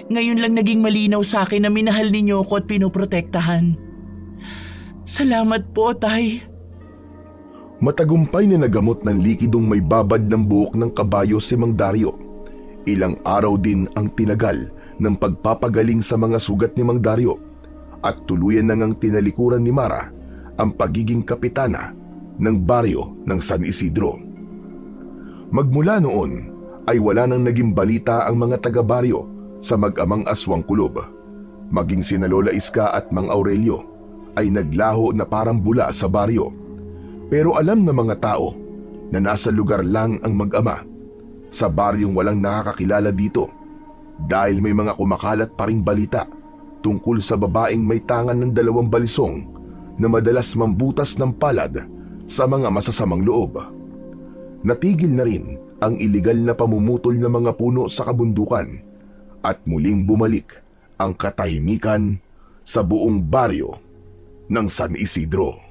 Ngayon lang naging malinaw sa akin na minahal ninyo ko at pinoprotektahan. Salamat po, Tay. Matagumpay na nagamot ng likidong may babad ng buhok ng kabayo si Mang Dario. Ilang araw din ang tinagal ng pagpapagaling sa mga sugat ni Mang Dario at tuluyan na ngang tinalikuran ni Mara ang pagiging kapitana ng baryo ng San Isidro. Magmula noon ay wala nang naging balita ang mga taga-baryo sa mag-amang aswang kulob. Maging sina Lola Iska at Mang Aurelio ay naglaho na parang bula sa baryo. Pero alam ng mga tao na nasa lugar lang ang mag-ama sa baryong walang nakakakilala dito dahil may mga kumakalat pa ring balita tungkol sa babaeng may tangan ng 2 balisong na madalas mambutas ng palad sa mga masasamang loob. Natigil na rin ang iligal na pamumutol ng mga puno sa kabundukan at muling bumalik ang katahimikan sa buong baryo ng San Isidro.